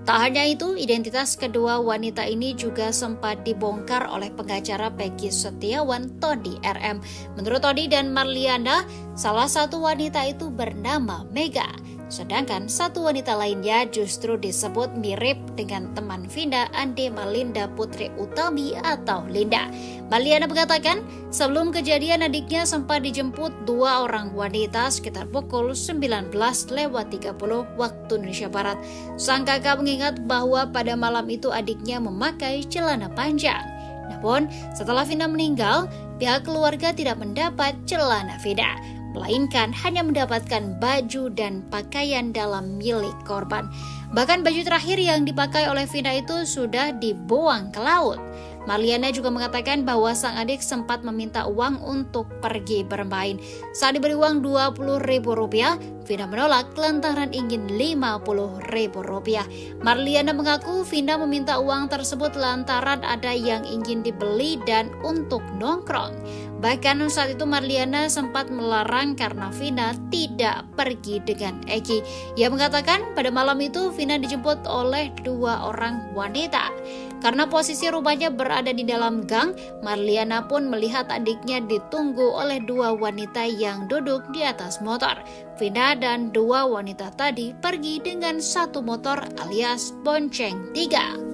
Tak hanya itu, identitas kedua wanita ini juga sempat dibongkar oleh pengacara Peggy Setiawan, Tony RM. Menurut Tony dan Marliana, salah satu wanita itu bernama Mega. Sedangkan satu wanita lainnya justru disebut mirip dengan teman Vina, Ande Malinda Putri Utami atau Linda. Marliana mengatakan sebelum kejadian adiknya sempat dijemput 2 orang wanita sekitar pukul 19.30 waktu Indonesia Barat. Sang kakak mengingat bahwa pada malam itu adiknya memakai celana panjang. Namun setelah Vina meninggal, pihak keluarga tidak mendapat celana Vina, melainkan hanya mendapatkan baju dan pakaian dalam milik korban. Bahkan baju terakhir yang dipakai oleh Vina itu sudah dibuang ke laut. Marliana juga mengatakan bahwa sang adik sempat meminta uang untuk pergi bermain. Saat diberi uang Rp20.000, Vina menolak lantaran ingin Rp50.000. Marliana mengaku Vina meminta uang tersebut lantaran ada yang ingin dibeli dan untuk nongkrong. Bahkan saat itu Marliana sempat melarang karena Vina tidak pergi dengan Eki. Ia mengatakan pada malam itu Vina dijemput oleh 2 orang wanita. Karena posisi rumahnya berada di dalam gang, Marliana pun melihat adiknya ditunggu oleh 2 wanita yang duduk di atas motor. Vina dan 2 wanita tadi pergi dengan 1 motor alias bonceng 3.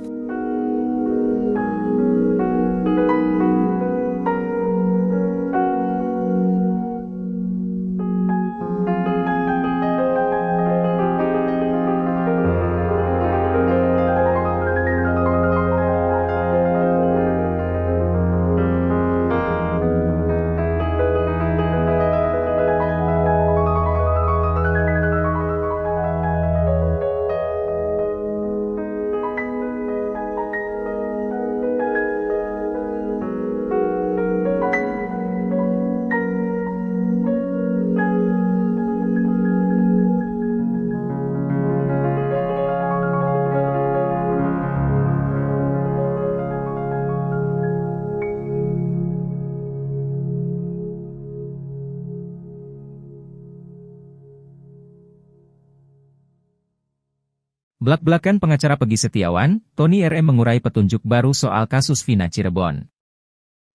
Blak-blakan pengacara Peggy Setiawan, Tony RM mengurai petunjuk baru soal kasus Vina Cirebon.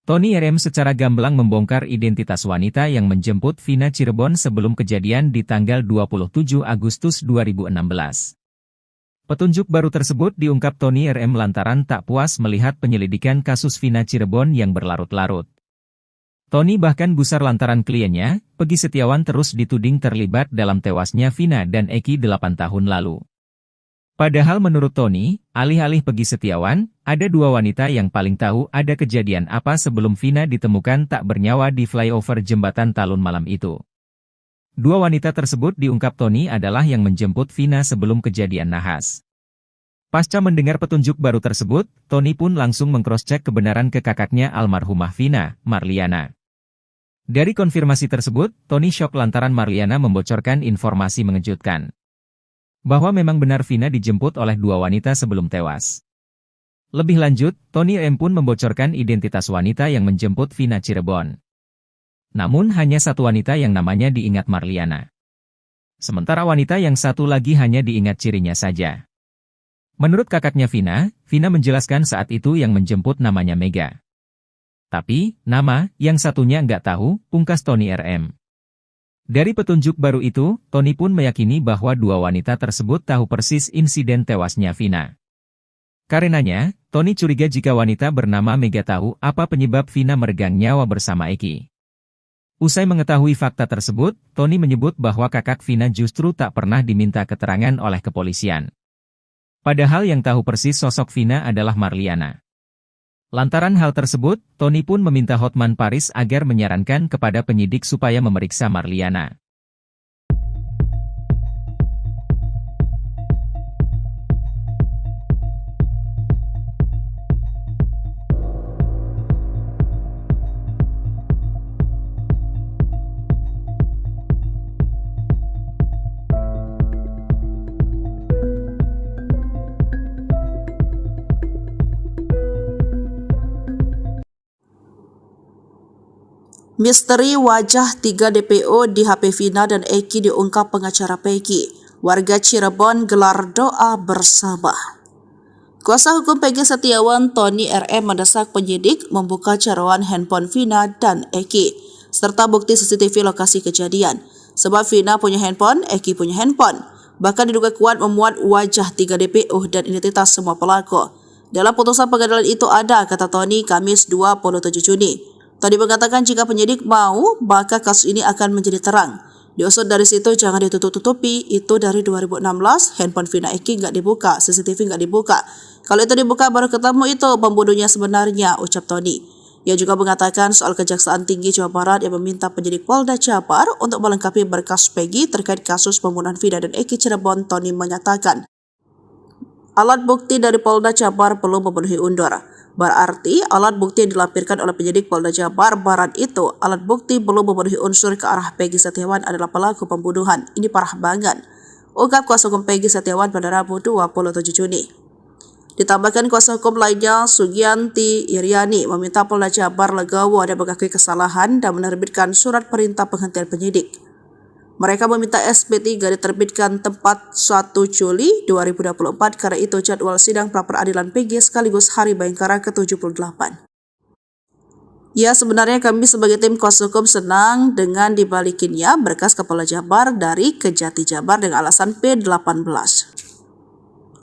Tony RM secara gamblang membongkar identitas wanita yang menjemput Vina Cirebon sebelum kejadian di tanggal 27 Agustus 2016. Petunjuk baru tersebut diungkap Tony RM lantaran tak puas melihat penyelidikan kasus Vina Cirebon yang berlarut-larut. Tony bahkan gusar lantaran kliennya, Peggy Setiawan terus dituding terlibat dalam tewasnya Vina dan Eki 8 tahun lalu. Padahal menurut Tony, alih-alih Peggy Setiawan, ada 2 wanita yang paling tahu ada kejadian apa sebelum Vina ditemukan tak bernyawa di flyover jembatan Talun malam itu. 2 wanita tersebut diungkap Tony adalah yang menjemput Vina sebelum kejadian nahas. Pasca mendengar petunjuk baru tersebut, Tony pun langsung mengcross-cek kebenaran ke kakaknya almarhumah Vina, Marliana. Dari konfirmasi tersebut, Tony syok lantaran Marliana membocorkan informasi mengejutkan. Bahwa memang benar Vina dijemput oleh 2 wanita sebelum tewas. Lebih lanjut, Tony M pun membocorkan identitas wanita yang menjemput Vina Cirebon. Namun hanya 1 wanita yang namanya diingat Marliana. Sementara wanita yang 1 lagi hanya diingat cirinya saja. Menurut kakaknya Vina, Vina menjelaskan saat itu yang menjemput namanya Mega. Tapi, nama yang satunya nggak tahu, pungkas Tony RM. Dari petunjuk baru itu, Tony pun meyakini bahwa 2 wanita tersebut tahu persis insiden tewasnya Vina. Karenanya, Tony curiga jika wanita bernama Mega tahu apa penyebab Vina meregang nyawa bersama Eki. Usai mengetahui fakta tersebut, Tony menyebut bahwa kakak Vina justru tak pernah diminta keterangan oleh kepolisian. Padahal yang tahu persis sosok Vina adalah Marliana. Lantaran hal tersebut, Tony pun meminta Hotman Paris agar menyarankan kepada penyidik supaya memeriksa Marliana. Misteri wajah 3 DPO di HP Vina dan Eki diungkap pengacara Peggy. Warga Cirebon gelar doa bersama. Kuasa hukum Peggy Setiawan, Tony RM mendesak penyidik membuka carawan handphone Vina dan Eki, serta bukti CCTV lokasi kejadian. Sebab Vina punya handphone, Eki punya handphone. Bahkan diduga kuat memuat wajah 3 DPO dan identitas semua pelaku. Dalam putusan pengadilan itu ada, kata Tony, Kamis 27 Juni. Tony mengatakan jika penyidik mau, maka kasus ini akan menjadi terang. Diusut dari situ jangan ditutup-tutupi, itu dari 2016, handphone Vina Eki nggak dibuka, CCTV nggak dibuka. Kalau itu dibuka baru ketemu itu pembunuhnya sebenarnya, ucap Tony. Ia juga mengatakan soal Kejaksaan Tinggi Jawa Barat yang meminta penyidik Polda Jabar untuk melengkapi berkas Peggy terkait kasus pembunuhan Vina dan Eki Cirebon. Tony menyatakan, alat bukti dari Polda Jabar perlu memenuhi undur. Berarti alat bukti yang dilampirkan oleh penyidik Polda Jabar Barat itu, alat bukti belum memenuhi unsur ke arah Peggy Setiawan adalah pelaku pembunuhan. Ini parah banget, ungkap kuasa hukum Peggy Setiawan pada Rabu 27 Juni. Ditambahkan kuasa hukum lainnya, Sugianti Iriani, meminta Polda Jabar legowo dan mengakui kesalahan dan menerbitkan surat perintah penghentian penyidik. Mereka meminta SP3 diterbitkan tepat 1 Juli 2024 karena itu jadwal sidang pra-peradilan Peggy sekaligus Hari Bayangkara ke-78. Ya, sebenarnya kami sebagai tim kuasa hukum senang dengan dibalikinnya berkas ke Polda Jabar dari Kejati Jabar dengan alasan P18.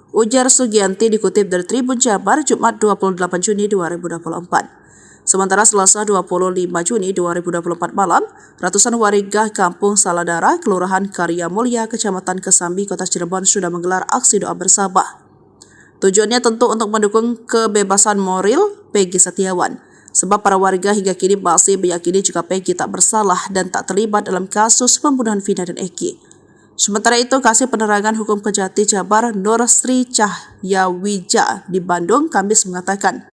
Ujar Sugianti dikutip dari Tribun Jabar Jumat 28 Juni 2024. Sementara Selasa 25 Juni 2024 malam, ratusan warga Kampung Saladara, Kelurahan Karya Mulya, Kecamatan Kesambi, Kota Cirebon sudah menggelar aksi doa bersama. Tujuannya tentu untuk mendukung kebebasan moral Peggy Setiawan, sebab para warga hingga kini masih meyakini jika Peggy tak bersalah dan tak terlibat dalam kasus pembunuhan Vina dan Eki. Sementara itu, Kasih Penerangan Hukum Kejati Jabar Nur Sri Cahyawija di Bandung Kamis mengatakan,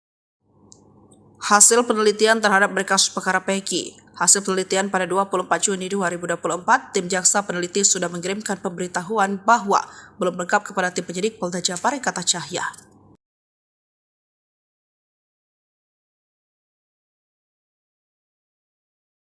hasil penelitian terhadap berkas perkara Peggy. Hasil penelitian pada 24 Juni 2024, tim jaksa peneliti sudah mengirimkan pemberitahuan bahwa belum lengkap kepada tim penyidik Polda Jabar, kata Cahya.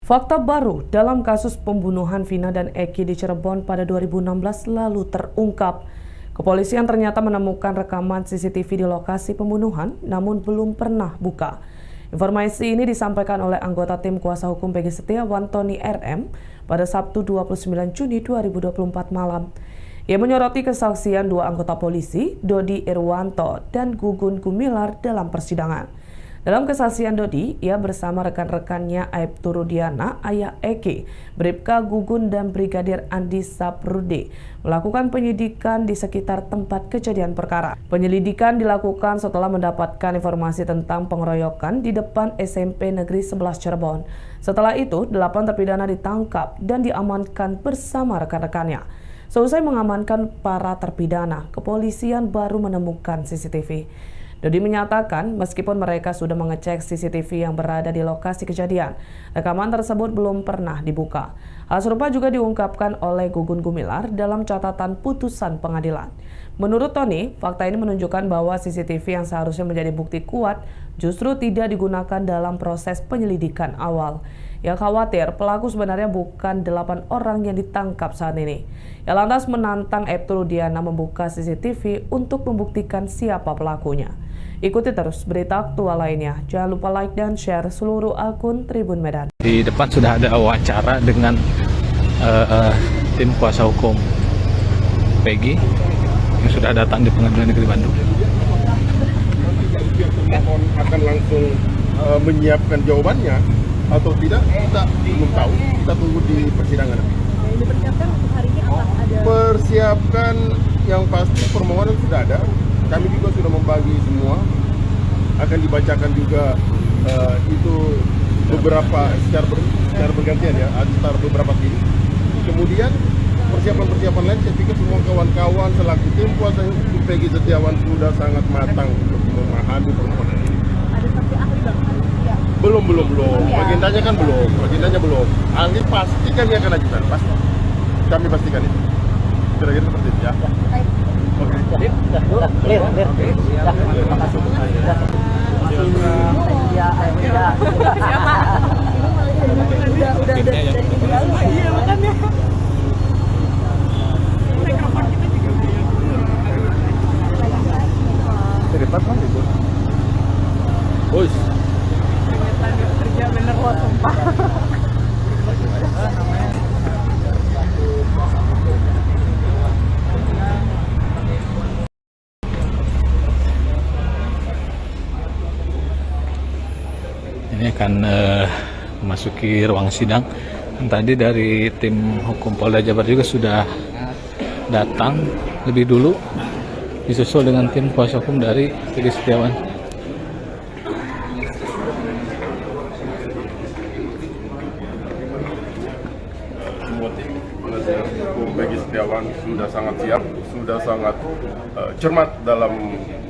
Fakta baru dalam kasus pembunuhan Vina dan Eki di Cirebon pada 2016 lalu terungkap. Kepolisian ternyata menemukan rekaman CCTV di lokasi pembunuhan, namun belum pernah buka. Informasi ini disampaikan oleh anggota tim kuasa hukum Peggy Setiawan, Tony RM, pada Sabtu 29 Juni 2024 malam. Ia menyoroti kesaksian dua anggota polisi, Dodi Irwanto dan Gugun Gumilar dalam persidangan. Dalam kesaksian Dodi, ia bersama rekan-rekannya Aibtu Rudiana, ayah Eki, Bribka Gugun dan Brigadir Andi Saprude melakukan penyidikan di sekitar tempat kejadian perkara. Penyelidikan dilakukan setelah mendapatkan informasi tentang pengeroyokan di depan SMP Negeri 11 Cirebon. Setelah itu, 8 terpidana ditangkap dan diamankan bersama rekan-rekannya. Seusai mengamankan para terpidana, kepolisian baru menemukan CCTV. Dodi menyatakan meskipun mereka sudah mengecek CCTV yang berada di lokasi kejadian, rekaman tersebut belum pernah dibuka. Hal serupa juga diungkapkan oleh Gugun Gumilar dalam catatan putusan pengadilan. Menurut Tony, fakta ini menunjukkan bahwa CCTV yang seharusnya menjadi bukti kuat justru tidak digunakan dalam proses penyelidikan awal. Yang khawatir pelaku sebenarnya bukan 8 orang yang ditangkap saat ini. Ia lantas menantang Aibtu Rudiana membuka CCTV untuk membuktikan siapa pelakunya. Ikuti terus berita aktual lainnya. Jangan lupa like dan share seluruh akun Tribun Medan. Di depan sudah ada wawancara dengan tim kuasa hukum Peggy yang sudah datang di Pengadilan Negeri Bandung. Pemohon akan langsung menyiapkan jawabannya atau tidak, kita belum tahu. Kita tunggu di persidangan. Yang dipersiapkan untuk hari ini apa? Ada persiapkan yang pasti permohonan sudah ada. Kami juga sudah membagi semua. Akan dibacakan juga itu beberapa secara bergantian ya, antara beberapa tim. Kemudian persiapan lain, saya pikir semua kawan-kawan selaku tim kuasa hukum Peggy Setiawan sudah sangat matang untuk memahami permohonan ini. ada saksi ahli Bang? Ya. Belum. Agendanya kan belum. Ahli pasti kami akan ajukan, pasti. Kami pastikan itu. Kira-kira seperti itu ya. Oke. Clear. Terima kasih. Udah dari minggu lalu ya? Iya, makanya. Mikrofon kita juga Cepat kan itu. Bos. Kerja bener loh, sumpah. Ini akan memasuki ruang sidang. Tadi dari tim hukum Polda Jabar juga sudah datang lebih dulu, disusul dengan tim kuasa hukum dari Peggy Setiawan. Semua tim penasihat hukum Peggy Setiawan sudah sangat siap, sudah sangat cermat dalam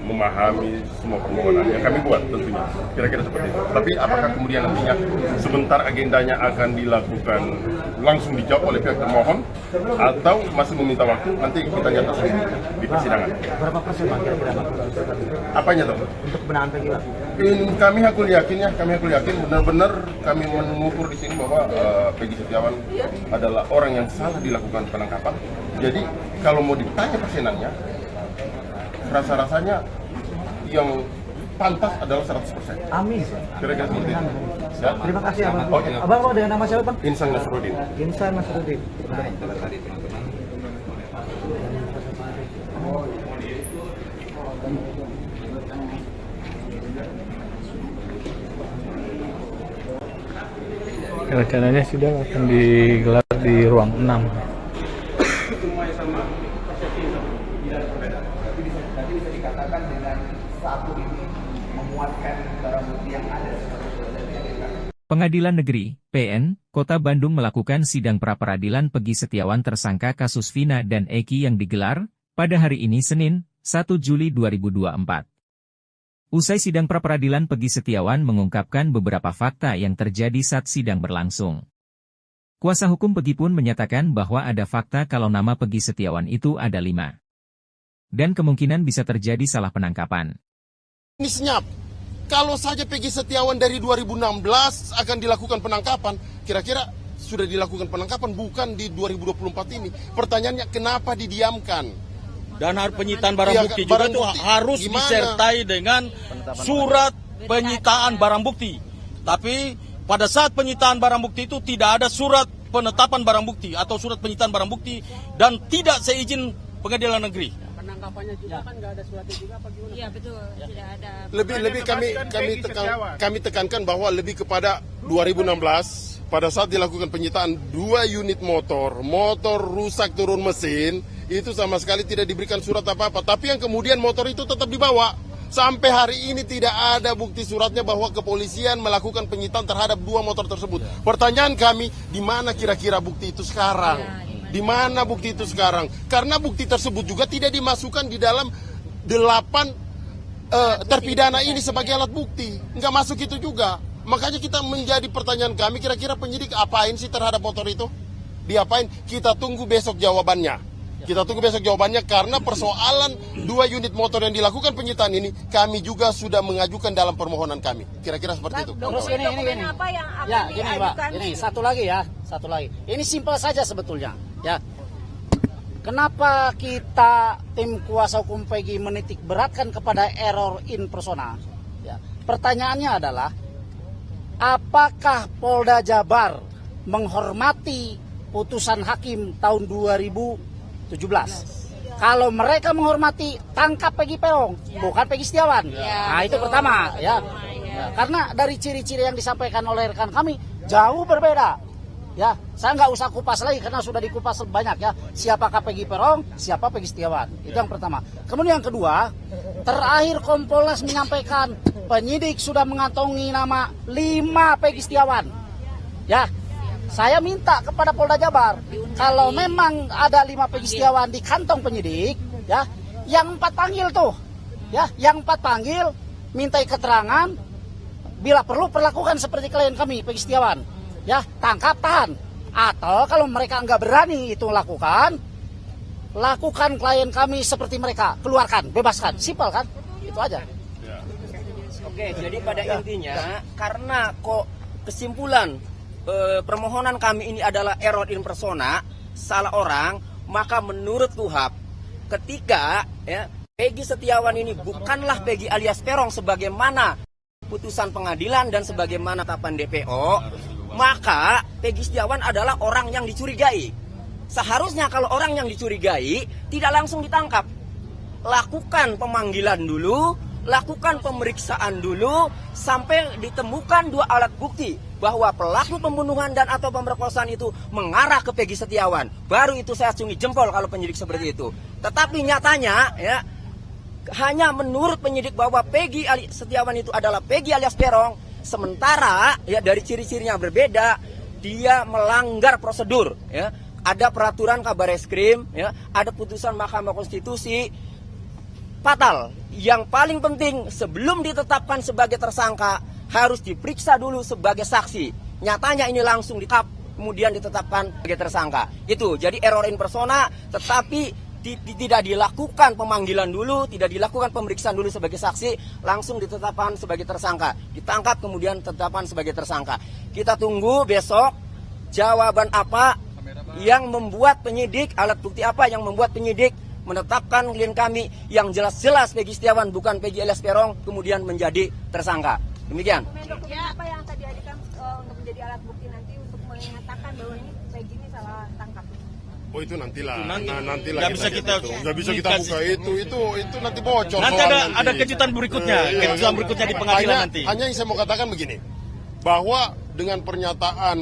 memahami semua permohonan yang kami buat tentunya. Kira-kira seperti itu. Tapi apakah kemudian nantinya sebentar agendanya akan dilakukan langsung dijawab oleh pihak termohon atau masih meminta waktu, nanti kita nyatakan di persidangan. Berapa persen Pak kira-kira? Apanya tuh? Untuk kebenaran Peggy Pak? Kami hakul yakin benar-benar kami mengukur di sini bahwa Peggy Setiawan adalah orang yang salah dilakukan penangkapan. Jadi kalau mau ditanya persenannya, rasa-rasanya yang pantas adalah 100%. Amin. Kira-kira seperti itu. Siap? Terima kasih Abang. Oh, iya. Abang dengan nama siapa Bang? Insan Nasruddin. Insan Nasruddin. Rencananya sidang akan digelar di ruang 6. Pengadilan Negeri, PN, Kota Bandung melakukan sidang pra-peradilan Peggy Setiawan tersangka kasus Vina dan Eki yang digelar pada hari ini Senin, 1 Juli 2024. Usai sidang pra-peradilan Peggy Setiawan mengungkapkan beberapa fakta yang terjadi saat sidang berlangsung. Kuasa hukum Peggy pun menyatakan bahwa ada fakta kalau nama Peggy Setiawan itu ada 5. Dan kemungkinan bisa terjadi salah penangkapan. Ini senyap. Kalau saja Peggy Setiawan dari 2016 akan dilakukan penangkapan, kira-kira sudah dilakukan penangkapan bukan di 2024 ini. Pertanyaannya kenapa didiamkan? Dan penyitaan barang bukti juga itu harus disertai dengan surat penyitaan barang bukti. Tapi pada saat penyitaan barang bukti itu tidak ada surat penetapan barang bukti atau surat penyitaan barang bukti dan tidak seizin pengadilan negeri. Penangkapannya juga kan nggak ada suratnya juga apa gimana? Iya betul, tidak ada. Lebih kami tekankan bahwa lebih kepada 2016 pada saat dilakukan penyitaan 2 unit motor rusak turun mesin, itu sama sekali tidak diberikan surat apa-apa. Tapi yang kemudian motor itu tetap dibawa. Sampai hari ini tidak ada bukti suratnya bahwa kepolisian melakukan penyitaan terhadap 2 motor tersebut. Pertanyaan kami, di mana kira-kira bukti itu sekarang? Di mana bukti itu sekarang? Karena bukti tersebut juga tidak dimasukkan di dalam 8 terpidana ini sebagai alat bukti. Nggak masuk itu juga. Makanya kita menjadi pertanyaan kami, kira-kira penyidik apain sih terhadap motor itu? Diapain? Kita tunggu besok jawabannya. Karena persoalan 2 unit motor yang dilakukan penyitaan ini kami juga sudah mengajukan dalam permohonan kami. Kira-kira seperti itu. Terus ini. Apa yang akan ya, gini Pak. diajukan? Ini satu lagi. Ini simpel saja sebetulnya, ya. Kenapa kita tim kuasa hukum Peggy menitik beratkan kepada error in persona? Ya. Pertanyaannya adalah, apakah Polda Jabar menghormati putusan hakim tahun 2017? Kalau mereka menghormati, tangkap Peggy Peron, bukan Peggy Setiawan. Nah itu pertama, ya. Karena dari ciri-ciri yang disampaikan oleh rekan kami jauh berbeda. Ya, saya nggak usah kupas lagi karena sudah dikupas banyak ya. Siapakah Peggy Peron, siapa Peggy Setiawan. Itu yang pertama. Kemudian yang kedua, terakhir Kompolnas menyampaikan penyidik sudah mengantongi nama 5 Peggy Setiawan. Ya, saya minta kepada Polda Jabar, kalau memang ada 5 Peggy Setiawan di kantong penyidik, ya, yang 4 panggil tuh, ya, yang 4 panggil, mintai keterangan, bila perlu perlakukan seperti klien kami Peggy Setiawan, ya, tangkap, tahan, atau kalau mereka nggak berani itu lakukan klien kami seperti mereka, keluarkan, bebaskan, simpel kan, itu aja. Oke, jadi pada intinya karena kok kesimpulan permohonan kami ini adalah error in persona, salah orang, maka menurut KUHAP ketika ya Peggy Setiawan ini bukanlah Peggy alias Peron sebagaimana putusan pengadilan dan sebagaimana tahapan DPO, maka Peggy Setiawan adalah orang yang dicurigai. Seharusnya kalau orang yang dicurigai tidak langsung ditangkap. Lakukan pemanggilan dulu, lakukan pemeriksaan dulu sampai ditemukan 2 alat bukti bahwa pelaku pembunuhan dan atau pemerkosaan itu mengarah ke Peggy Setiawan. Baru itu saya acungi jempol kalau penyidik seperti itu. Tetapi nyatanya ya hanya menurut penyidik bahwa Peggy Setiawan itu adalah Peggy alias Peron, sementara ya dari ciri-cirinya berbeda, dia melanggar prosedur ya. ada peraturan Kabar Eskrim, ya, ada putusan Mahkamah Konstitusi. Fatal. Yang paling penting sebelum ditetapkan sebagai tersangka harus diperiksa dulu sebagai saksi. Nyatanya ini langsung ditangkap kemudian ditetapkan sebagai tersangka. Itu jadi error in persona, tetapi tidak dilakukan pemanggilan dulu, tidak dilakukan pemeriksaan dulu sebagai saksi, langsung ditetapkan sebagai tersangka. Ditangkap kemudian ditetapkan sebagai tersangka. Kita tunggu besok jawaban apa yang membuat penyidik, alat bukti apa yang membuat penyidik menetapkan klien kami yang jelas-jelas Peggy Setiawan bukan Peggy Elias Peron kemudian menjadi tersangka. Demikian. Apa yang tadi ajukan untuk menjadi alat bukti nanti untuk mengatakan bahwa ini Peggy ini salah tangkap? Oh itu nantilah. Nantilah nggak bisa kita buka itu nanti bocor. Nanti ada kejutan berikutnya, kejutan berikutnya di pengadilan nanti. Hanya yang saya mau katakan begini, bahwa dengan pernyataan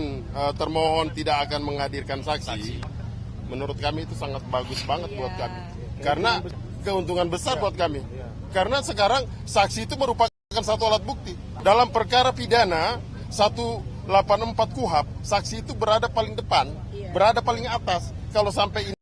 termohon tidak akan menghadirkan saksi, menurut kami itu sangat bagus banget buat kami. Karena keuntungan besar buat kami. Karena sekarang saksi itu merupakan satu alat bukti. Dalam perkara pidana 184 KUHP, saksi itu berada paling depan, berada paling atas. Kalau sampai ini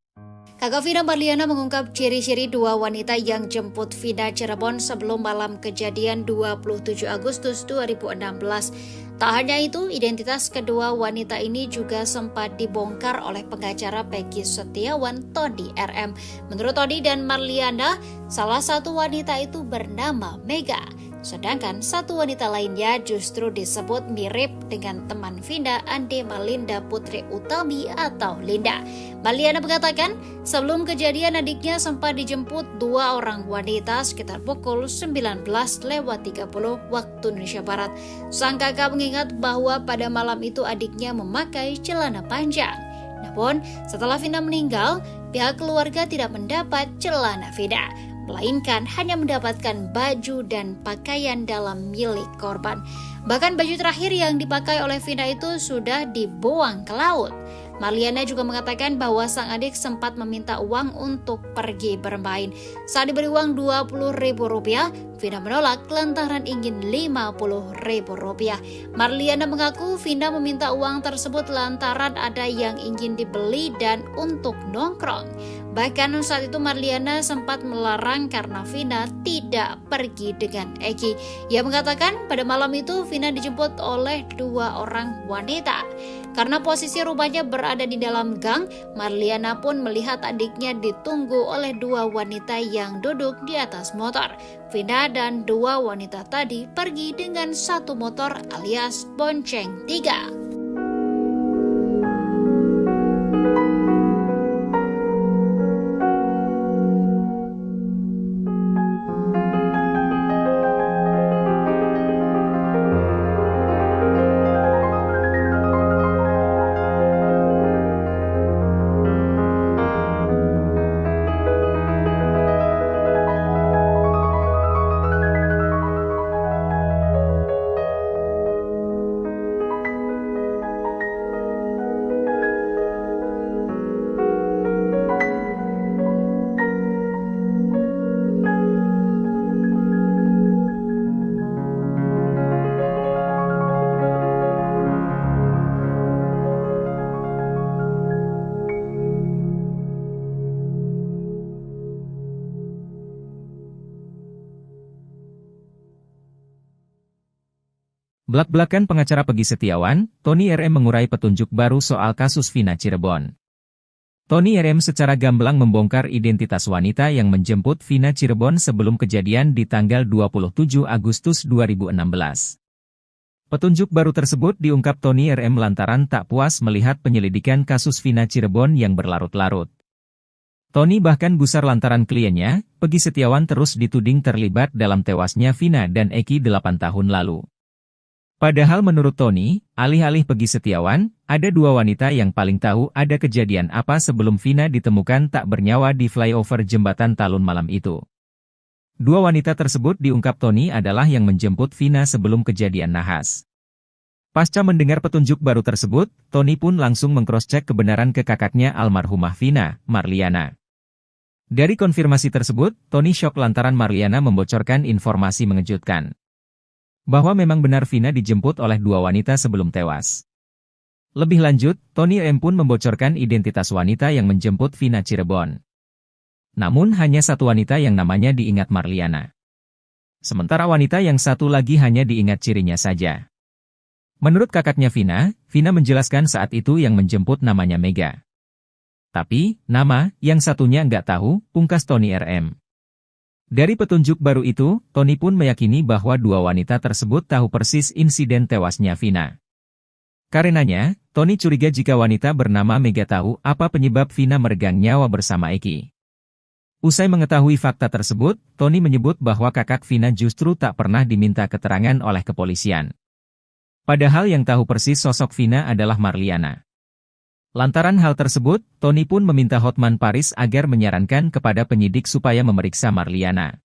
Kakak Vina Marliana mengungkap ciri-ciri dua wanita yang jemput Vina Cirebon sebelum malam kejadian 27 Agustus 2016. Tak hanya itu, identitas kedua wanita ini juga sempat dibongkar oleh pengacara Peggy Setiawan, Tony RM. Menurut Tony dan Marliana, salah satu wanita itu bernama Mega. Sedangkan satu wanita lainnya justru disebut mirip dengan teman Vina, Ande Malinda Putri Utami atau Linda. Marliana mengatakan, sebelum kejadian adiknya sempat dijemput dua orang wanita sekitar pukul 19.30 waktu Indonesia Barat. Sang kakak mengingat bahwa pada malam itu adiknya memakai celana panjang. Namun, setelah Vina meninggal, pihak keluarga tidak mendapat celana Vina, melainkan hanya mendapatkan baju dan pakaian dalam milik korban. Bahkan baju terakhir yang dipakai oleh Vina itu sudah dibuang ke laut. Marliana juga mengatakan bahwa sang adik sempat meminta uang untuk pergi bermain. Saat diberi uang Rp20.000, Vina menolak lantaran ingin Rp50.000. Marliana mengaku Vina meminta uang tersebut lantaran ada yang ingin dibeli dan untuk nongkrong. Bahkan saat itu Marliana sempat melarang karena Vina tidak pergi dengan Eki. Ia mengatakan pada malam itu Vina dijemput oleh dua orang wanita. Karena posisi rumahnya berada di dalam gang, Marliana pun melihat adiknya ditunggu oleh dua wanita yang duduk di atas motor. Vina dan dua wanita tadi pergi dengan satu motor alias bonceng 3. Blak-blakan pengacara Peggy Setiawan, Tony RM mengurai petunjuk baru soal kasus Vina Cirebon. Tony RM secara gamblang membongkar identitas wanita yang menjemput Vina Cirebon sebelum kejadian di tanggal 27 Agustus 2016. Petunjuk baru tersebut diungkap Tony RM lantaran tak puas melihat penyelidikan kasus Vina Cirebon yang berlarut-larut. Tony bahkan gusar lantaran kliennya, Peggy Setiawan terus dituding terlibat dalam tewasnya Vina dan Eki 8 tahun lalu. Padahal menurut Tony, alih-alih Peggy Setiawan, ada dua wanita yang paling tahu ada kejadian apa sebelum Vina ditemukan tak bernyawa di flyover jembatan Talun malam itu. Dua wanita tersebut diungkap Tony adalah yang menjemput Vina sebelum kejadian nahas. Pasca mendengar petunjuk baru tersebut, Tony pun langsung mengcross-cek kebenaran ke kakaknya almarhumah Vina, Marliana. Dari konfirmasi tersebut, Tony syok lantaran Marliana membocorkan informasi mengejutkan bahwa memang benar Vina dijemput oleh dua wanita sebelum tewas. Lebih lanjut, Tony RM pun membocorkan identitas wanita yang menjemput Vina Cirebon. Namun hanya satu wanita yang namanya diingat Marliana. Sementara wanita yang satu lagi hanya diingat cirinya saja. Menurut kakaknya Vina menjelaskan saat itu yang menjemput namanya Mega. Tapi, nama yang satunya nggak tahu, pungkas Tony RM. Dari petunjuk baru itu, Tony pun meyakini bahwa dua wanita tersebut tahu persis insiden tewasnya Vina. Karenanya, Tony curiga jika wanita bernama Mega tahu apa penyebab Vina meregang nyawa bersama Eki. Usai mengetahui fakta tersebut, Tony menyebut bahwa kakak Vina justru tak pernah diminta keterangan oleh kepolisian. Padahal yang tahu persis sosok Vina adalah Marliana. Lantaran hal tersebut, Tony pun meminta Hotman Paris agar menyarankan kepada penyidik supaya memeriksa Marliana.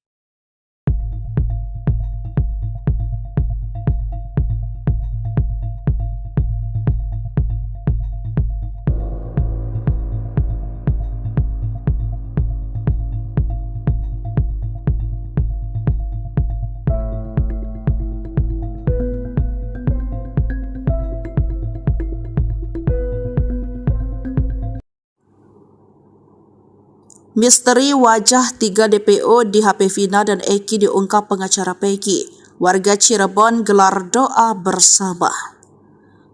Misteri wajah 3 DPO di HP Vina dan Eki diungkap pengacara Peggy. Warga Cirebon gelar doa bersama.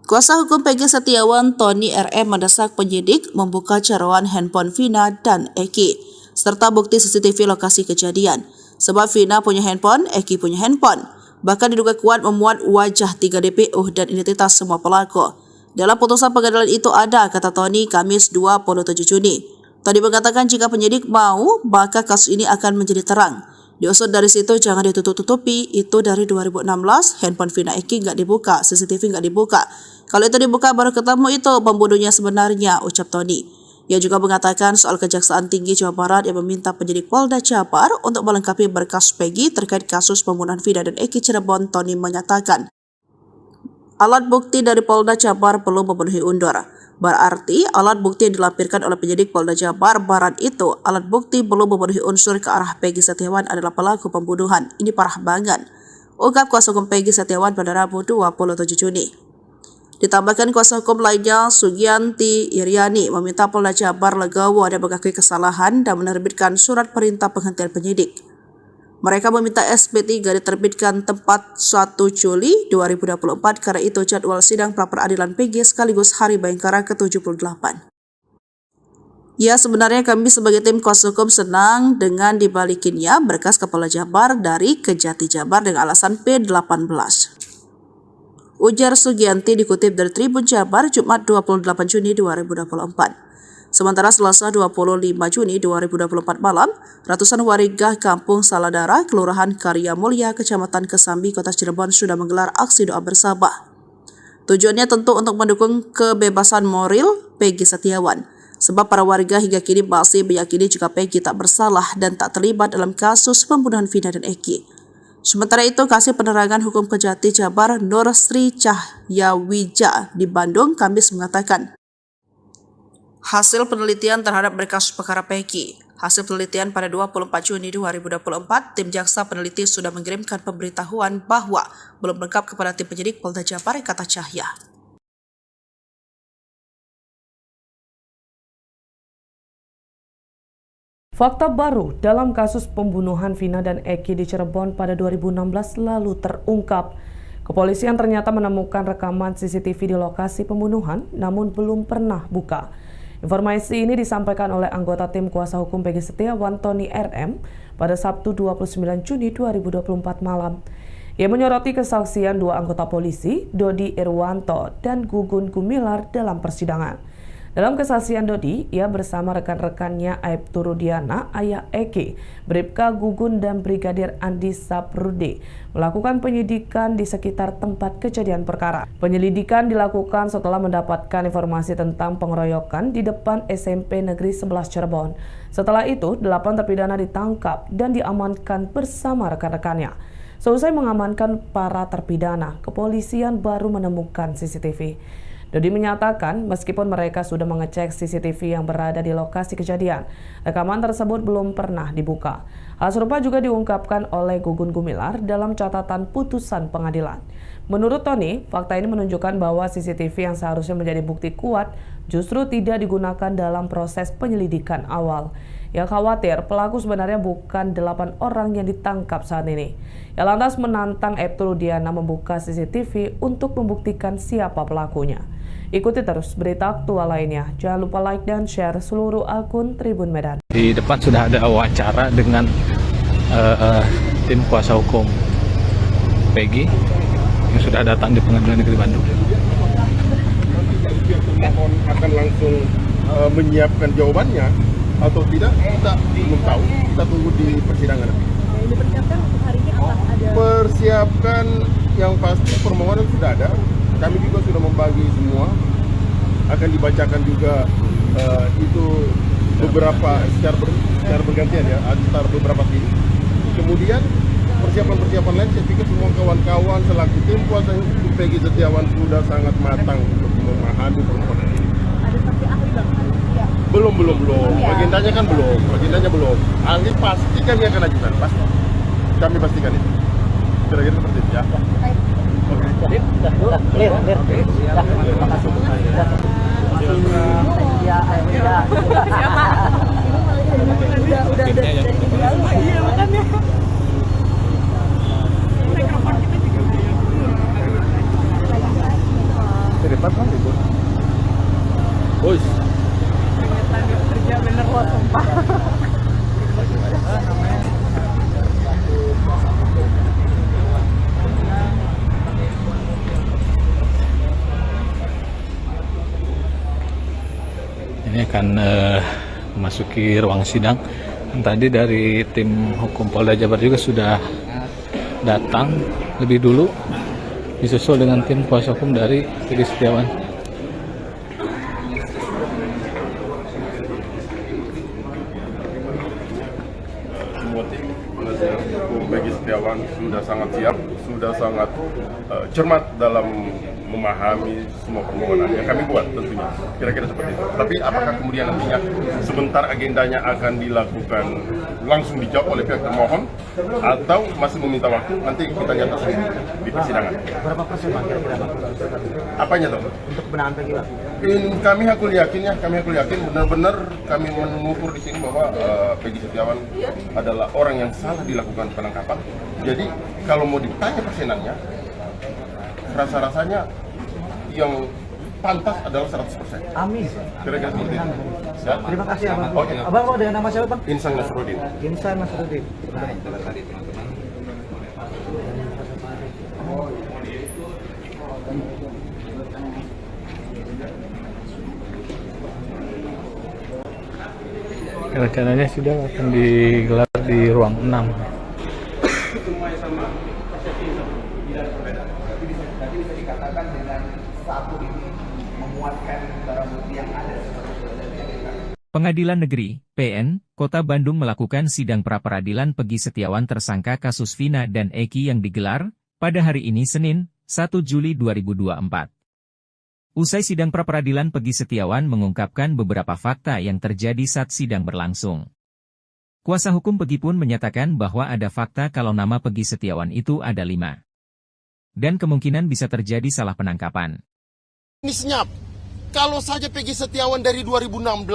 Kuasa hukum Peggy Setiawan, Tony RM mendesak penyidik membuka carawan handphone Vina dan Eki, serta bukti CCTV lokasi kejadian. Sebab Vina punya handphone, Eki punya handphone. Bahkan diduga kuat memuat wajah 3 DPO dan identitas semua pelaku. Dalam putusan pengadilan itu ada, kata Tony, Kamis 27 Juni. Tony mengatakan jika penyidik mau, maka kasus ini akan menjadi terang. Diusut dari situ jangan ditutup-tutupi, itu dari 2016, handphone Vina Eki nggak dibuka, CCTV nggak dibuka. Kalau itu dibuka baru ketemu itu pembunuhnya sebenarnya, ucap Tony. Ia juga mengatakan soal Kejaksaan Tinggi Jawa Barat yang meminta penyidik Polda Jabar untuk melengkapi berkas Peggy terkait kasus pembunuhan Vina dan Eki Cirebon. Tony menyatakan, alat bukti dari Polda Jabar belum memenuhi undur. Berarti alat bukti yang dilampirkan oleh penyidik Polda Jabar Barat itu, alat bukti belum memenuhi unsur ke arah Peggy Setiawan adalah pelaku pembunuhan. Ini parah banget, ungkap kuasa hukum Peggy Setiawan pada Rabu 27 Juni. Ditambahkan kuasa hukum lainnya, Sugianti Iriani, meminta Polda Jabar legowo dan mengakui kesalahan dan menerbitkan surat perintah penghentian penyidik. Mereka meminta SP3 diterbitkan tepat 1 Juli 2024 karena itu jadwal sidang pra-peradilan Peggy sekaligus Hari Bayangkara ke-78. Ya, sebenarnya kami sebagai tim kuasa hukum senang dengan dibalikinnya berkas Polda Jabar dari Kejati Jabar dengan alasan P18. Ujar Sugianti dikutip dari Tribun Jabar Jumat 28 Juni 2024. Sementara Selasa 25 Juni 2024 malam, ratusan warga Kampung Saladara, Kelurahan Karya Mulya, Kecamatan Kesambi, Kota Cirebon sudah menggelar aksi doa bersama. Tujuannya tentu untuk mendukung kebebasan moral Peggy Setiawan, sebab para warga hingga kini masih meyakini jika Peggy tak bersalah dan tak terlibat dalam kasus pembunuhan Vina dan Eki. Sementara itu, Kasih Penerangan Hukum Kejati Jabar Nur Sri Cahyawija di Bandung Kamis mengatakan, hasil penelitian terhadap berkas perkara Peggy. Hasil penelitian pada 24 Juni 2024, tim jaksa peneliti sudah mengirimkan pemberitahuan bahwa belum lengkap kepada tim penyidik Polda Jabar, kata Cahya. Fakta baru dalam kasus pembunuhan Vina dan Eki di Cirebon pada 2016 lalu terungkap. Kepolisian ternyata menemukan rekaman CCTV di lokasi pembunuhan, namun belum pernah buka. Informasi ini disampaikan oleh anggota tim kuasa hukum Peggy Setiawan, Tony RM, pada Sabtu 29 Juni 2024 malam. Ia menyoroti kesaksian dua anggota polisi, Dodi Irwanto dan Gugun Gumilar dalam persidangan. Dalam kesaksian Dodi, ia bersama rekan-rekannya Aibtu Rudiana, ayah Eki, Bribka Gugun dan Brigadir Andi Saprudi melakukan penyidikan di sekitar tempat kejadian perkara. Penyelidikan dilakukan setelah mendapatkan informasi tentang pengeroyokan di depan SMP Negeri 11 Cirebon. Setelah itu, 8 terpidana ditangkap dan diamankan bersama rekan-rekannya. Seusai mengamankan para terpidana, kepolisian baru menemukan CCTV. Dodi menyatakan meskipun mereka sudah mengecek CCTV yang berada di lokasi kejadian, rekaman tersebut belum pernah dibuka. Hal serupa juga diungkapkan oleh Gugun Gumilar dalam catatan putusan pengadilan. Menurut Tony, fakta ini menunjukkan bahwa CCTV yang seharusnya menjadi bukti kuat justru tidak digunakan dalam proses penyelidikan awal. Yang khawatir, pelaku sebenarnya bukan 8 orang yang ditangkap saat ini. Yang lantas menantang Aibtu Rudiana membuka CCTV untuk membuktikan siapa pelakunya. Ikuti terus berita aktual lainnya. Jangan lupa like dan share seluruh akun Tribun Medan. Di depan sudah ada wawancara dengan tim kuasa hukum Peggy yang sudah datang di Pengadilan Negeri Bandung. Mohon akan langsung menyiapkan jawabannya atau tidak, kita belum tahu. Kita tunggu di persidangan. Yang dipersiapkan untuk hari ini apa? Ada Persiapkan yang pasti permohonan sudah ada. Kami juga sudah membagi semua. Akan dibacakan juga itu beberapa secara bergantian ya, antara beberapa tim. Kemudian persiapan lain, saya pikir semua kawan-kawan selaku tim kuasa hukum Peggy Setiawan sudah sangat matang untuk memahami permohonan ini. ada saksi ahli Bang? Ya. Belum. Agendanya kan belum. Ahli pasti kami akan ajukan, pasti. Kami pastikan itu. Kira-kira seperti itu ya. Oke. Clear. Terima kasih. Udah dari jauh ya? Iya, makanya. Cepat kan libur. Bos. Kerja bener loh, sumpah. Ini akan memasuki ruang sidang. Tadi dari tim hukum Polda Jabar juga sudah datang lebih dulu, disusul dengan tim kuasa hukum dari Peggy Setiawan. Semua tim penasihat hukum Peggy Setiawan sudah sangat siap, sudah sangat cermat dalam memahami semua permohonan yang kami buat tentunya. Kira-kira seperti itu. Tapi apakah kemudian nantinya sebentar agendanya akan dilakukan langsung dijawab oleh pihak termohon atau masih meminta waktu, nanti kita lihat di persidangan. Berapa persen Bang kira-kira? Apanya tuh? Untuk kebenaran Peggy Bang? Kami hakul yakin benar-benar kami mengukur di sini bahwa Peggy Setiawan adalah orang yang salah dilakukan penangkapan. Jadi kalau mau ditanya persenannya, rasa-rasanya yang pantas adalah 100%. Amin. Kira-kira seperti itu. Ya? Terima kasih Abang. Oke. Abang dengan nama siapa Bang? Insan Nasruddin. Insan Nasruddin. Rencananya sudah akan digelar di ruang 6. Pengadilan Negeri, PN, Kota Bandung melakukan sidang pra-peradilan Peggy Setiawan tersangka kasus Vina dan Eki yang digelar pada hari ini Senin, 1 Juli 2024. Usai sidang pra-peradilan, Peggy Setiawan mengungkapkan beberapa fakta yang terjadi saat sidang berlangsung. Kuasa hukum Peggy pun menyatakan bahwa ada fakta kalau nama Peggy Setiawan itu ada 5. Dan kemungkinan bisa terjadi salah penangkapan. Ini senyap. Kalau saja Peggy Setiawan dari 2016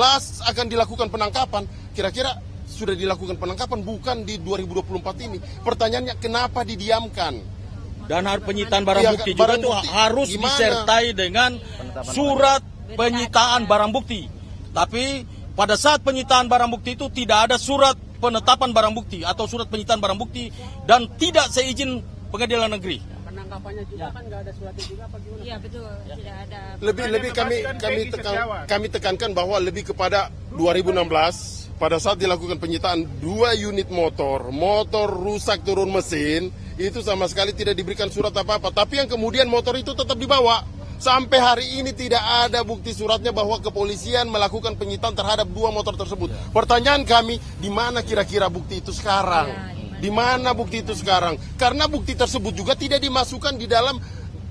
akan dilakukan penangkapan, kira-kira sudah dilakukan penangkapan bukan di 2024 ini. Pertanyaannya kenapa didiamkan? Dan penyitaan barang bukti juga itu harus disertai dengan surat penyitaan barang bukti. Tapi pada saat penyitaan barang bukti itu tidak ada surat penetapan barang bukti atau surat penyitaan barang bukti dan tidak seizin Pengadilan Negeri. Penangkapannya juga kan nggak ada suratnya juga apa gimana? Iya betul, tidak ada. Lebih kami tekankan bahwa lebih kepada 2016 pada saat dilakukan penyitaan 2 unit motor rusak turun mesin, itu sama sekali tidak diberikan surat apa-apa. Tapi yang kemudian motor itu tetap dibawa. Sampai hari ini tidak ada bukti suratnya bahwa kepolisian melakukan penyitaan terhadap 2 motor tersebut. Pertanyaan kami, di mana kira-kira bukti itu sekarang? Di mana bukti itu sekarang? Karena bukti tersebut juga tidak dimasukkan di dalam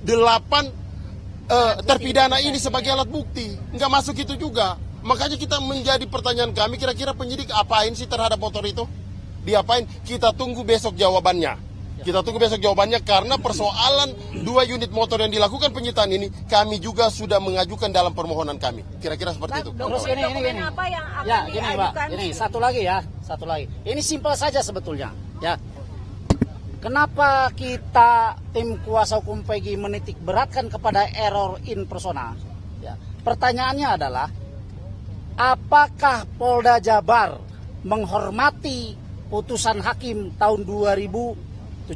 8 terpidana ini sebagai alat bukti. Nggak masuk itu juga. Makanya kita menjadi pertanyaan kami, kira-kira penyidik apain sih terhadap motor itu? Diapain? Kita tunggu besok jawabannya. Kita tunggu besok jawabannya, karena persoalan 2 unit motor yang dilakukan penyitaan ini kami juga sudah mengajukan dalam permohonan kami. Kira-kira seperti itu. Terus ini. Apa yang akan Ya, gini Mbak. diajukan? Ini satu lagi. Ini simpel saja sebetulnya, ya. Kenapa kita tim kuasa hukum Peggy menitik beratkan kepada error in persona? Ya. Pertanyaannya adalah, apakah Polda Jabar menghormati putusan hakim tahun 2017?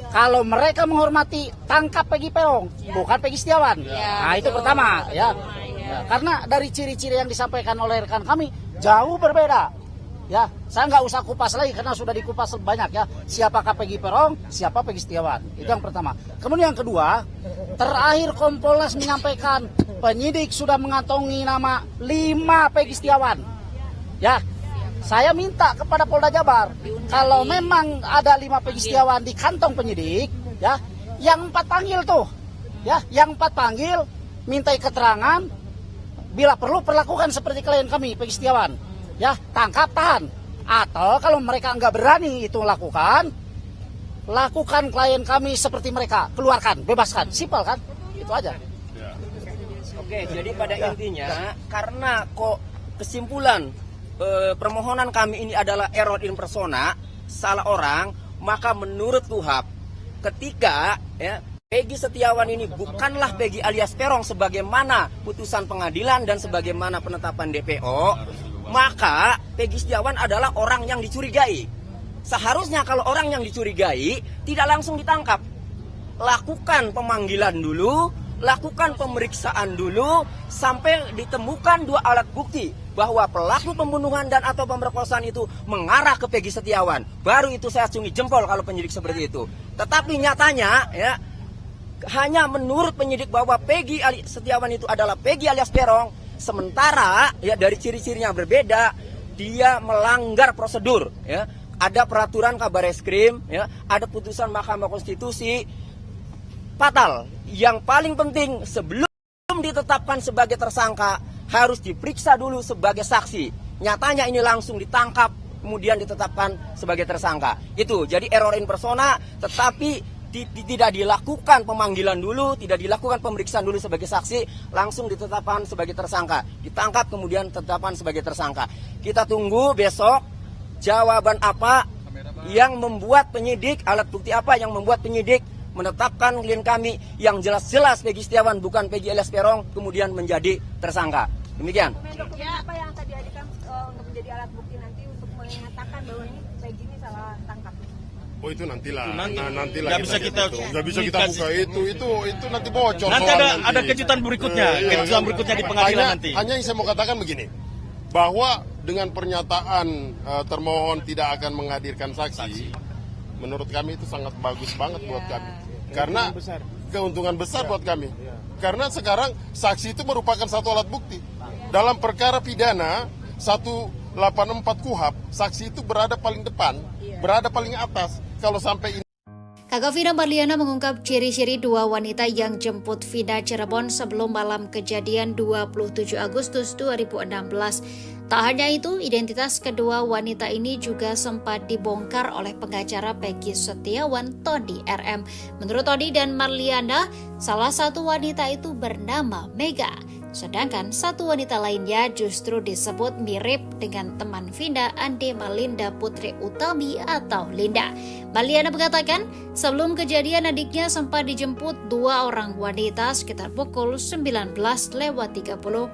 Kalau mereka menghormati, tangkap Peggy Peong, bukan Peggy Setiawan. Nah, itu pertama, ya. Karena dari ciri-ciri yang disampaikan oleh rekan kami jauh berbeda. Ya, saya nggak usah kupas lagi karena sudah dikupas banyak, ya. Siapakah Peggy Peong, siapa Peggy Setiawan. Itu yang pertama. Kemudian yang kedua, terakhir Kompolnas menyampaikan penyidik sudah mengantongi nama 5 Peggy Setiawan. Ya, saya minta kepada Polda Jabar, kalau memang ada 5 Peggy Setiawan di kantong penyidik, ya, yang 4 panggil tuh, ya, yang 4 panggil, mintai keterangan, bila perlu perlakukan seperti klien kami Peggy Setiawan, ya, tangkap, tahan. Atau kalau mereka nggak berani itu lakukan klien kami seperti mereka, keluarkan, bebaskan, simpel kan, itu aja. Oke, jadi pada intinya karena kok kesimpulan permohonan kami ini adalah error in persona, salah orang, maka menurut KUHAP ketika ya Peggy Setiawan ini bukanlah Peggy alias Peong sebagaimana putusan pengadilan dan sebagaimana penetapan DPO, maka Peggy Setiawan adalah orang yang dicurigai. Seharusnya kalau orang yang dicurigai tidak langsung ditangkap. Lakukan pemanggilan dulu, lakukan pemeriksaan dulu sampai ditemukan 2 alat bukti bahwa pelaku pembunuhan dan atau pemerkosaan itu mengarah ke Peggy Setiawan. Baru itu saya acungi jempol kalau penyidik seperti itu. Tetapi nyatanya ya hanya menurut penyidik bahwa Peggy Setiawan itu adalah Peggy alias Peong, sementara ya dari ciri-cirinya berbeda, dia melanggar prosedur ya. Ada peraturan Kabareskrim ya, ada putusan Mahkamah Konstitusi. Fatal. Yang paling penting sebelum ditetapkan sebagai tersangka harus diperiksa dulu sebagai saksi. Nyatanya ini langsung ditangkap kemudian ditetapkan sebagai tersangka. Itu jadi error in persona, tetapi tidak dilakukan pemanggilan dulu, tidak dilakukan pemeriksaan dulu sebagai saksi, langsung ditetapkan sebagai tersangka. Ditangkap kemudian ditetapkan sebagai tersangka. Kita tunggu besok jawaban apa yang membuat penyidik, alat bukti apa yang membuat penyidik menetapkan klien kami yang jelas-jelas Peggy Setiawan bukan Peggy alias Peong kemudian menjadi tersangka. Demikian. Apa yang tadi ajukan untuk menjadi alat bukti nanti untuk mengatakan bahwa ini Peggy ini salah tangkap? Oh itu nantilah. Nantilah. Nggak bisa kita buka itu nanti bocor. Nanti ada kejutan berikutnya, di pengadilan nanti. Hanya yang saya mau katakan begini, bahwa dengan pernyataan termohon tidak akan menghadirkan saksi, menurut kami itu sangat bagus banget buat kami. Karena keuntungan besar buat kami. Karena sekarang saksi itu merupakan satu alat bukti. Dalam perkara pidana 184 KUHAP, saksi itu berada paling depan, berada paling atas. Kalau sampai ini Kakak Vina Marliana mengungkap ciri-ciri 2 wanita yang jemput Vina Cirebon sebelum malam kejadian 27 Agustus 2016. Tak hanya itu, identitas kedua wanita ini juga sempat dibongkar oleh pengacara Peggy Setiawan, Tony RM. Menurut Tony dan Marliana, salah satu wanita itu bernama Mega. Sedangkan satu wanita lainnya justru disebut mirip dengan teman Vina, Ande Malinda Putri Utami atau Linda. Marliana mengatakan sebelum kejadian adiknya sempat dijemput 2 orang wanita sekitar pukul 19.30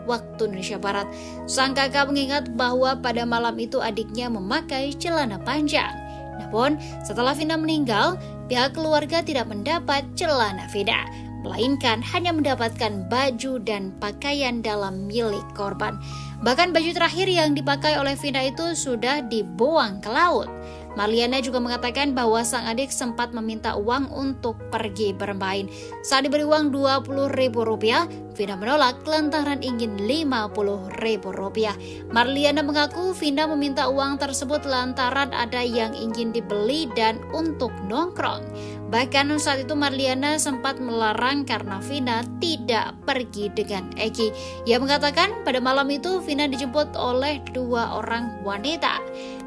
waktu Indonesia Barat. Sang kakak mengingat bahwa pada malam itu adiknya memakai celana panjang. Namun setelah Vina meninggal, pihak keluarga tidak mendapat celana Vina, melainkan hanya mendapatkan baju dan pakaian dalam milik korban. Bahkan baju terakhir yang dipakai oleh Vina itu sudah dibuang ke laut. Marliana juga mengatakan bahwa sang adik sempat meminta uang untuk pergi bermain. Saat diberi uang Rp20.000, Vina menolak lantaran ingin Rp50.000. Marliana mengaku Vina meminta uang tersebut lantaran ada yang ingin dibeli dan untuk nongkrong. Bahkan saat itu Marliana sempat melarang karena Vina tidak pergi dengan Eki. Ia mengatakan pada malam itu Vina dijemput oleh 2 orang wanita.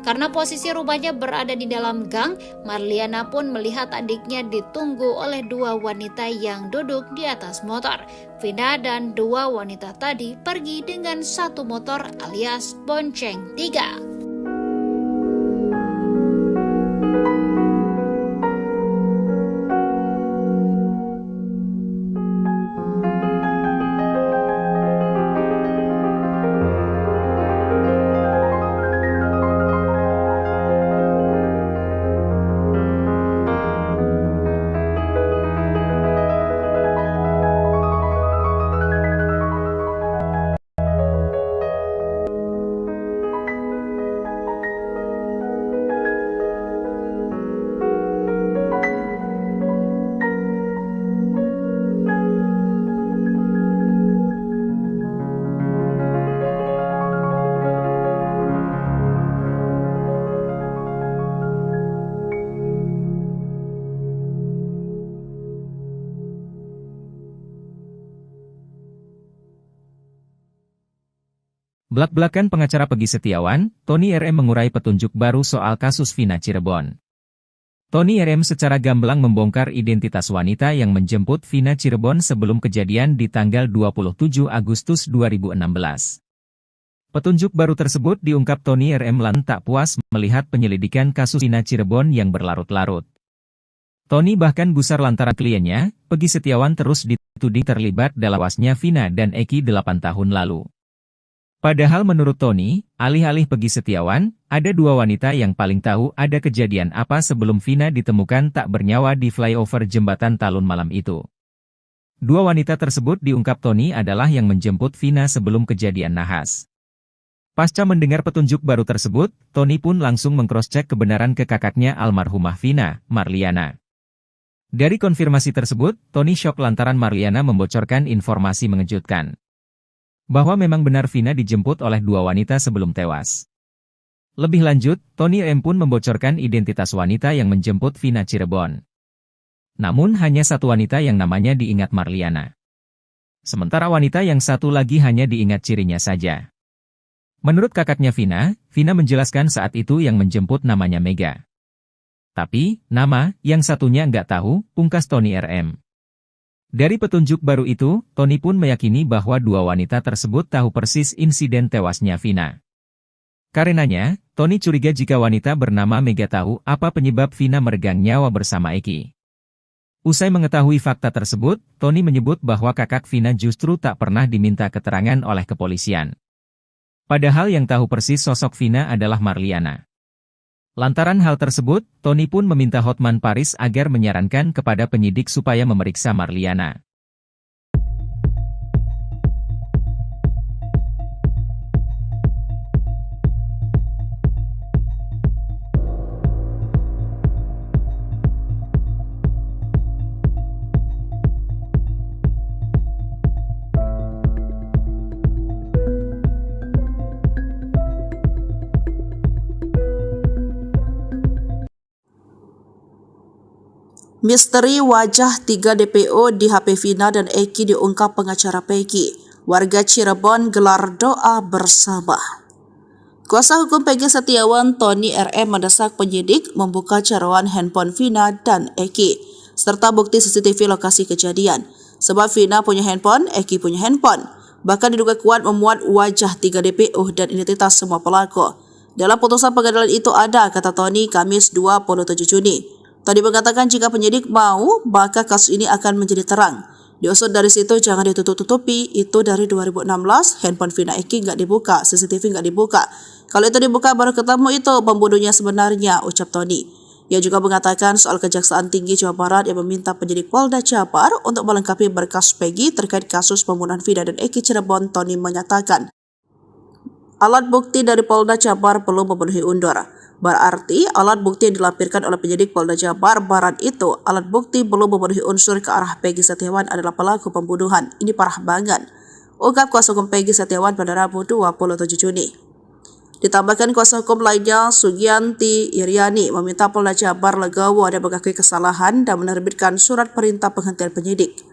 Karena posisi rumahnya berada di dalam gang, Marliana pun melihat adiknya ditunggu oleh dua wanita yang duduk di atas motor. Vina dan dua wanita tadi pergi dengan satu motor alias bonceng 3. Blak-blakan pengacara Peggy Setiawan, Tony RM mengurai petunjuk baru soal kasus Vina Cirebon. Tony RM secara gamblang membongkar identitas wanita yang menjemput Vina Cirebon sebelum kejadian di tanggal 27 Agustus 2016. Petunjuk baru tersebut diungkap Tony RM lantas tak puas melihat penyelidikan kasus Vina Cirebon yang berlarut-larut. Tony bahkan gusar lantaran kliennya, Peggy Setiawan terus dituding terlibat dalam tewasnya Vina dan Eki 8 tahun lalu. Padahal menurut Tony, alih-alih Peggy Setiawan, ada dua wanita yang paling tahu ada kejadian apa sebelum Vina ditemukan tak bernyawa di flyover jembatan Talun malam itu. Dua wanita tersebut diungkap Tony adalah yang menjemput Vina sebelum kejadian nahas. Pasca mendengar petunjuk baru tersebut, Tony pun langsung mengcross-cek kebenaran ke kakaknya almarhumah Vina, Marliana. Dari konfirmasi tersebut, Tony syok lantaran Marliana membocorkan informasi mengejutkan. Bahwa memang benar Vina dijemput oleh dua wanita sebelum tewas. Lebih lanjut, Tony M pun membocorkan identitas wanita yang menjemput Vina Cirebon. Namun hanya satu wanita yang namanya diingat Marliana. Sementara wanita yang satu lagi hanya diingat cirinya saja. Menurut kakaknya Vina menjelaskan saat itu yang menjemput namanya Mega. Tapi, nama yang satunya nggak tahu, pungkas Tony RM. Dari petunjuk baru itu, Tony pun meyakini bahwa dua wanita tersebut tahu persis insiden tewasnya Vina. Karenanya, Tony curiga jika wanita bernama Mega tahu apa penyebab Vina meregang nyawa bersama Eki. Usai mengetahui fakta tersebut, Tony menyebut bahwa kakak Vina justru tak pernah diminta keterangan oleh kepolisian. Padahal yang tahu persis sosok Vina adalah Marliana. Lantaran hal tersebut, Tony pun meminta Hotman Paris agar menyarankan kepada penyidik supaya memeriksa Marliana. Misteri wajah 3 DPO di HP Vina dan Eki diungkap pengacara Peggy. Warga Cirebon gelar doa bersama. Kuasa hukum Peggy Setiawan, Tony RM mendesak penyidik membuka carawan handphone Vina dan Eki, serta bukti CCTV lokasi kejadian. Sebab Vina punya handphone, Eki punya handphone. Bahkan diduga kuat memuat wajah 3 DPO dan identitas semua pelaku. Dalam putusan pengadilan itu ada, kata Tony, Kamis 27 Juni. Tony mengatakan jika penyidik mau, maka kasus ini akan menjadi terang. Diusut dari situ jangan ditutup-tutupi, itu dari 2016, handphone Vina Eki nggak dibuka, CCTV nggak dibuka. Kalau itu dibuka baru ketemu itu pembunuhnya sebenarnya, ucap Tony. Ia juga mengatakan soal Kejaksaan Tinggi Jawa Barat yang meminta penyidik Polda Jabar untuk melengkapi berkas Peggy terkait kasus pembunuhan Vina dan Eki Cirebon. Tony menyatakan, alat bukti dari Polda Jabar belum memenuhi undur. Berarti alat bukti yang dilampirkan oleh penyidik Polda Jabar Barat itu, alat bukti belum memenuhi unsur ke arah Peggy Setiawan adalah pelaku pembunuhan. Ini parah banget, ungkap kuasa hukum Peggy Setiawan pada Rabu 27 Juni. Ditambahkan kuasa hukum lainnya, Sugianti Iriani, meminta Polda Jabar legowo dan mengakui kesalahan dan menerbitkan surat perintah penghentian penyidik.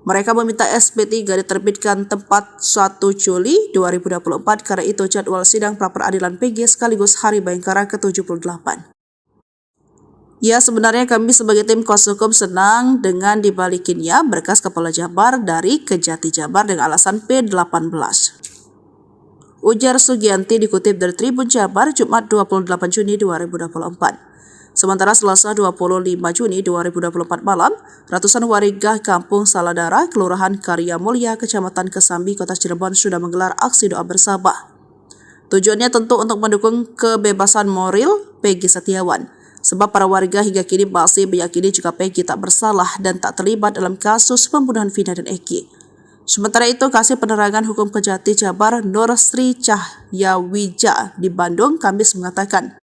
Mereka meminta SP3 diterbitkan tepat 1 Juli 2024 karena itu jadwal sidang pra-peradilan PG sekaligus Hari Bayangkara ke-78. Ya, sebenarnya kami sebagai tim kuasa hukum senang dengan dibalikinnya berkas Kapolda Jabar dari Kejati Jabar dengan alasan P18. Ujar Sugianti dikutip dari Tribun Jabar Jumat 28 Juni 2024. Sementara Selasa 25 Juni 2024 malam, ratusan warga Kampung Saladara, Kelurahan Karya Mulya, Kecamatan Kesambi, Kota Cirebon sudah menggelar aksi doa bersama. Tujuannya tentu untuk mendukung kebebasan moral Peggy Setiawan, sebab para warga hingga kini masih meyakini jika Peggy tak bersalah dan tak terlibat dalam kasus pembunuhan Vina dan Eki. Sementara itu, Kasih Penerangan Hukum Kejati Jabar Nur Sri Cahyawija di Bandung Kamis mengatakan,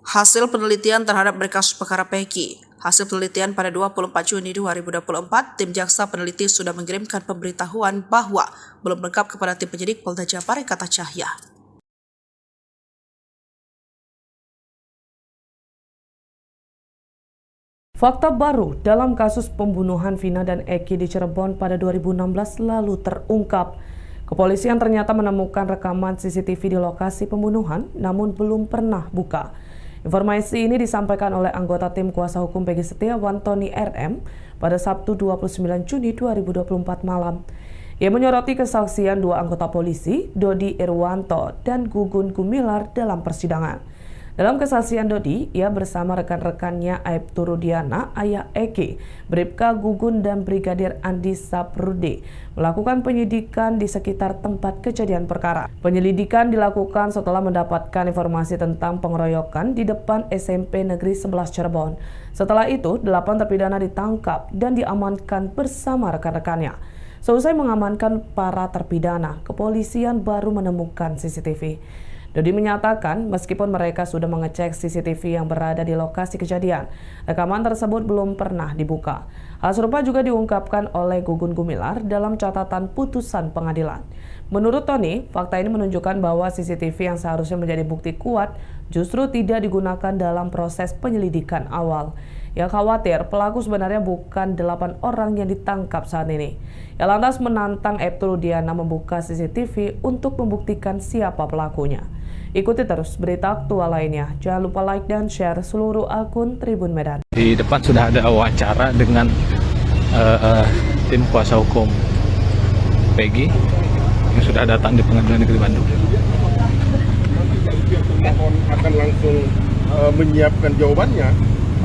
hasil penelitian terhadap berkas perkara Peggy. Hasil penelitian pada 24 Juni 2024, tim jaksa peneliti sudah mengirimkan pemberitahuan bahwa belum lengkap kepada tim penyidik Polda Jabar, kata Cahya. Fakta baru dalam kasus pembunuhan Vina dan Eki di Cirebon pada 2016 lalu terungkap. Kepolisian ternyata menemukan rekaman CCTV di lokasi pembunuhan, namun belum pernah buka. Informasi ini disampaikan oleh anggota tim kuasa hukum Peggy Setiawan, Tony RM, pada Sabtu 29 Juni 2024 malam. Ia menyoroti kesaksian dua anggota polisi, Dodi Irwanto dan Gugun Gumilar dalam persidangan. Dalam kesaksian Dodi, ia bersama rekan-rekannya Aibtu Rudiana, ayah Eki, Bribka Gugun dan Brigadir Andi Saprudi melakukan penyidikan di sekitar tempat kejadian perkara. Penyelidikan dilakukan setelah mendapatkan informasi tentang pengeroyokan di depan SMP Negeri 11 Cirebon. Setelah itu, 8 terpidana ditangkap dan diamankan bersama rekan-rekannya. Seusai mengamankan para terpidana, kepolisian baru menemukan CCTV. Dodi menyatakan meskipun mereka sudah mengecek CCTV yang berada di lokasi kejadian, rekaman tersebut belum pernah dibuka. Hal serupa juga diungkapkan oleh Gugun Gumilar dalam catatan putusan pengadilan. Menurut Tony, fakta ini menunjukkan bahwa CCTV yang seharusnya menjadi bukti kuat justru tidak digunakan dalam proses penyelidikan awal. Ia khawatir pelaku sebenarnya bukan 8 orang yang ditangkap saat ini. Ia lantas menantang Aibtu Rudiana membuka CCTV untuk membuktikan siapa pelakunya. Ikuti terus berita aktual lainnya. Jangan lupa like dan share seluruh akun Tribun Medan. Di depan sudah ada wawancara dengan tim kuasa hukum Peggy yang sudah datang di Pengadilan Negeri Bandung. Mohon akan langsung menyiapkan jawabannya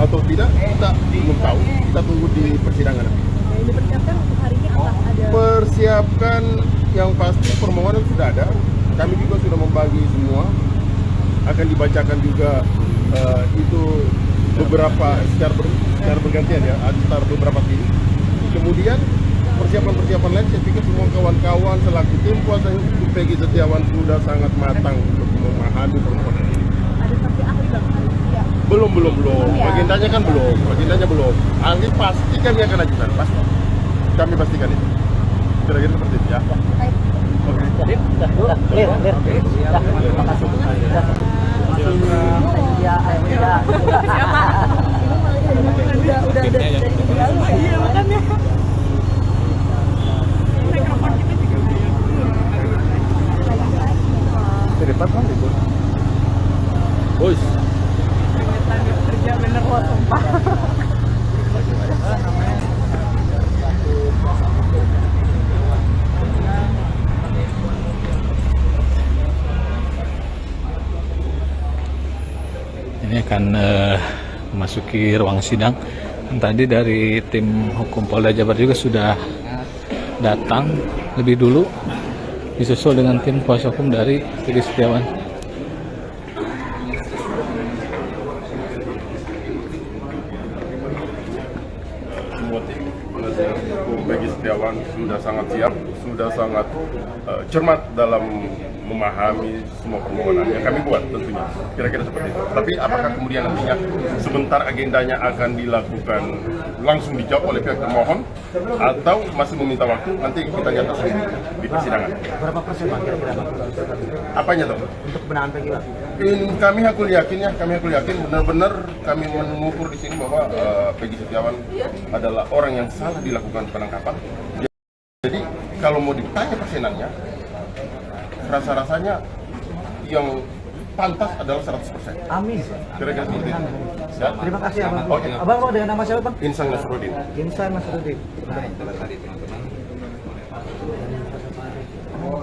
atau tidak, kita belum tahu. Kita tunggu di persidangan. Yang dipersiapkan untuk hari ini apa? Persiapkan yang pasti permohonan sudah ada. Kami juga sudah membagi semua. Akan dibacakan juga itu beberapa secara bergantian ya, antar beberapa tim. Kemudian persiapan lain, saya pikir semua kawan-kawan selaku tim kuasa hukum Peggy Setiawan sudah sangat matang untuk memahami permohonan ini. Ada saksi ahli bang? Ya. Belum. Agendanya kan belum. Ahli pasti kami akan ajukan, pasti. Kami pastikan itu. Kira-kira seperti itu ya. Oke. Terima kasih. Udah dari lalu. Iya, makanya. Mikrofon kita juga Cepat kan itu. Bos. kerja bener loh, sumpah. Ini akan memasuki ruang sidang. Tadi dari tim hukum Polda Jabar juga sudah datang lebih dulu, disusul dengan tim kuasa hukum dari Peggy Setiawan. Semua tim penasihat hukum Peggy Setiawan sudah sangat siap, sudah sangat cermat dalam memahami semua permohonan yang kami buat tentunya. Kira-kira seperti itu. Tapi apakah kemudian nantinya sebentar agendanya akan dilakukan langsung dijawab oleh pihak termohon atau masih meminta waktu, nanti kita nyatakan di persidangan. Berapa persen Bang kira-kira? Apanya tuh? Untuk kebenaran Peggy Bang? Kami aku yakin benar-benar kami mengukur di sini bahwa Peggy Setiawan adalah orang yang salah dilakukan penangkapan. Jadi kalau mau ditanya persenannya, rasa-rasanya yang pantas adalah 100%. Amin. Kira-kira seperti itu. Ya? Terima kasih abang. Oke. Abang dengan nama siapa bang? Insan Nasruddin. Insan Nasruddin.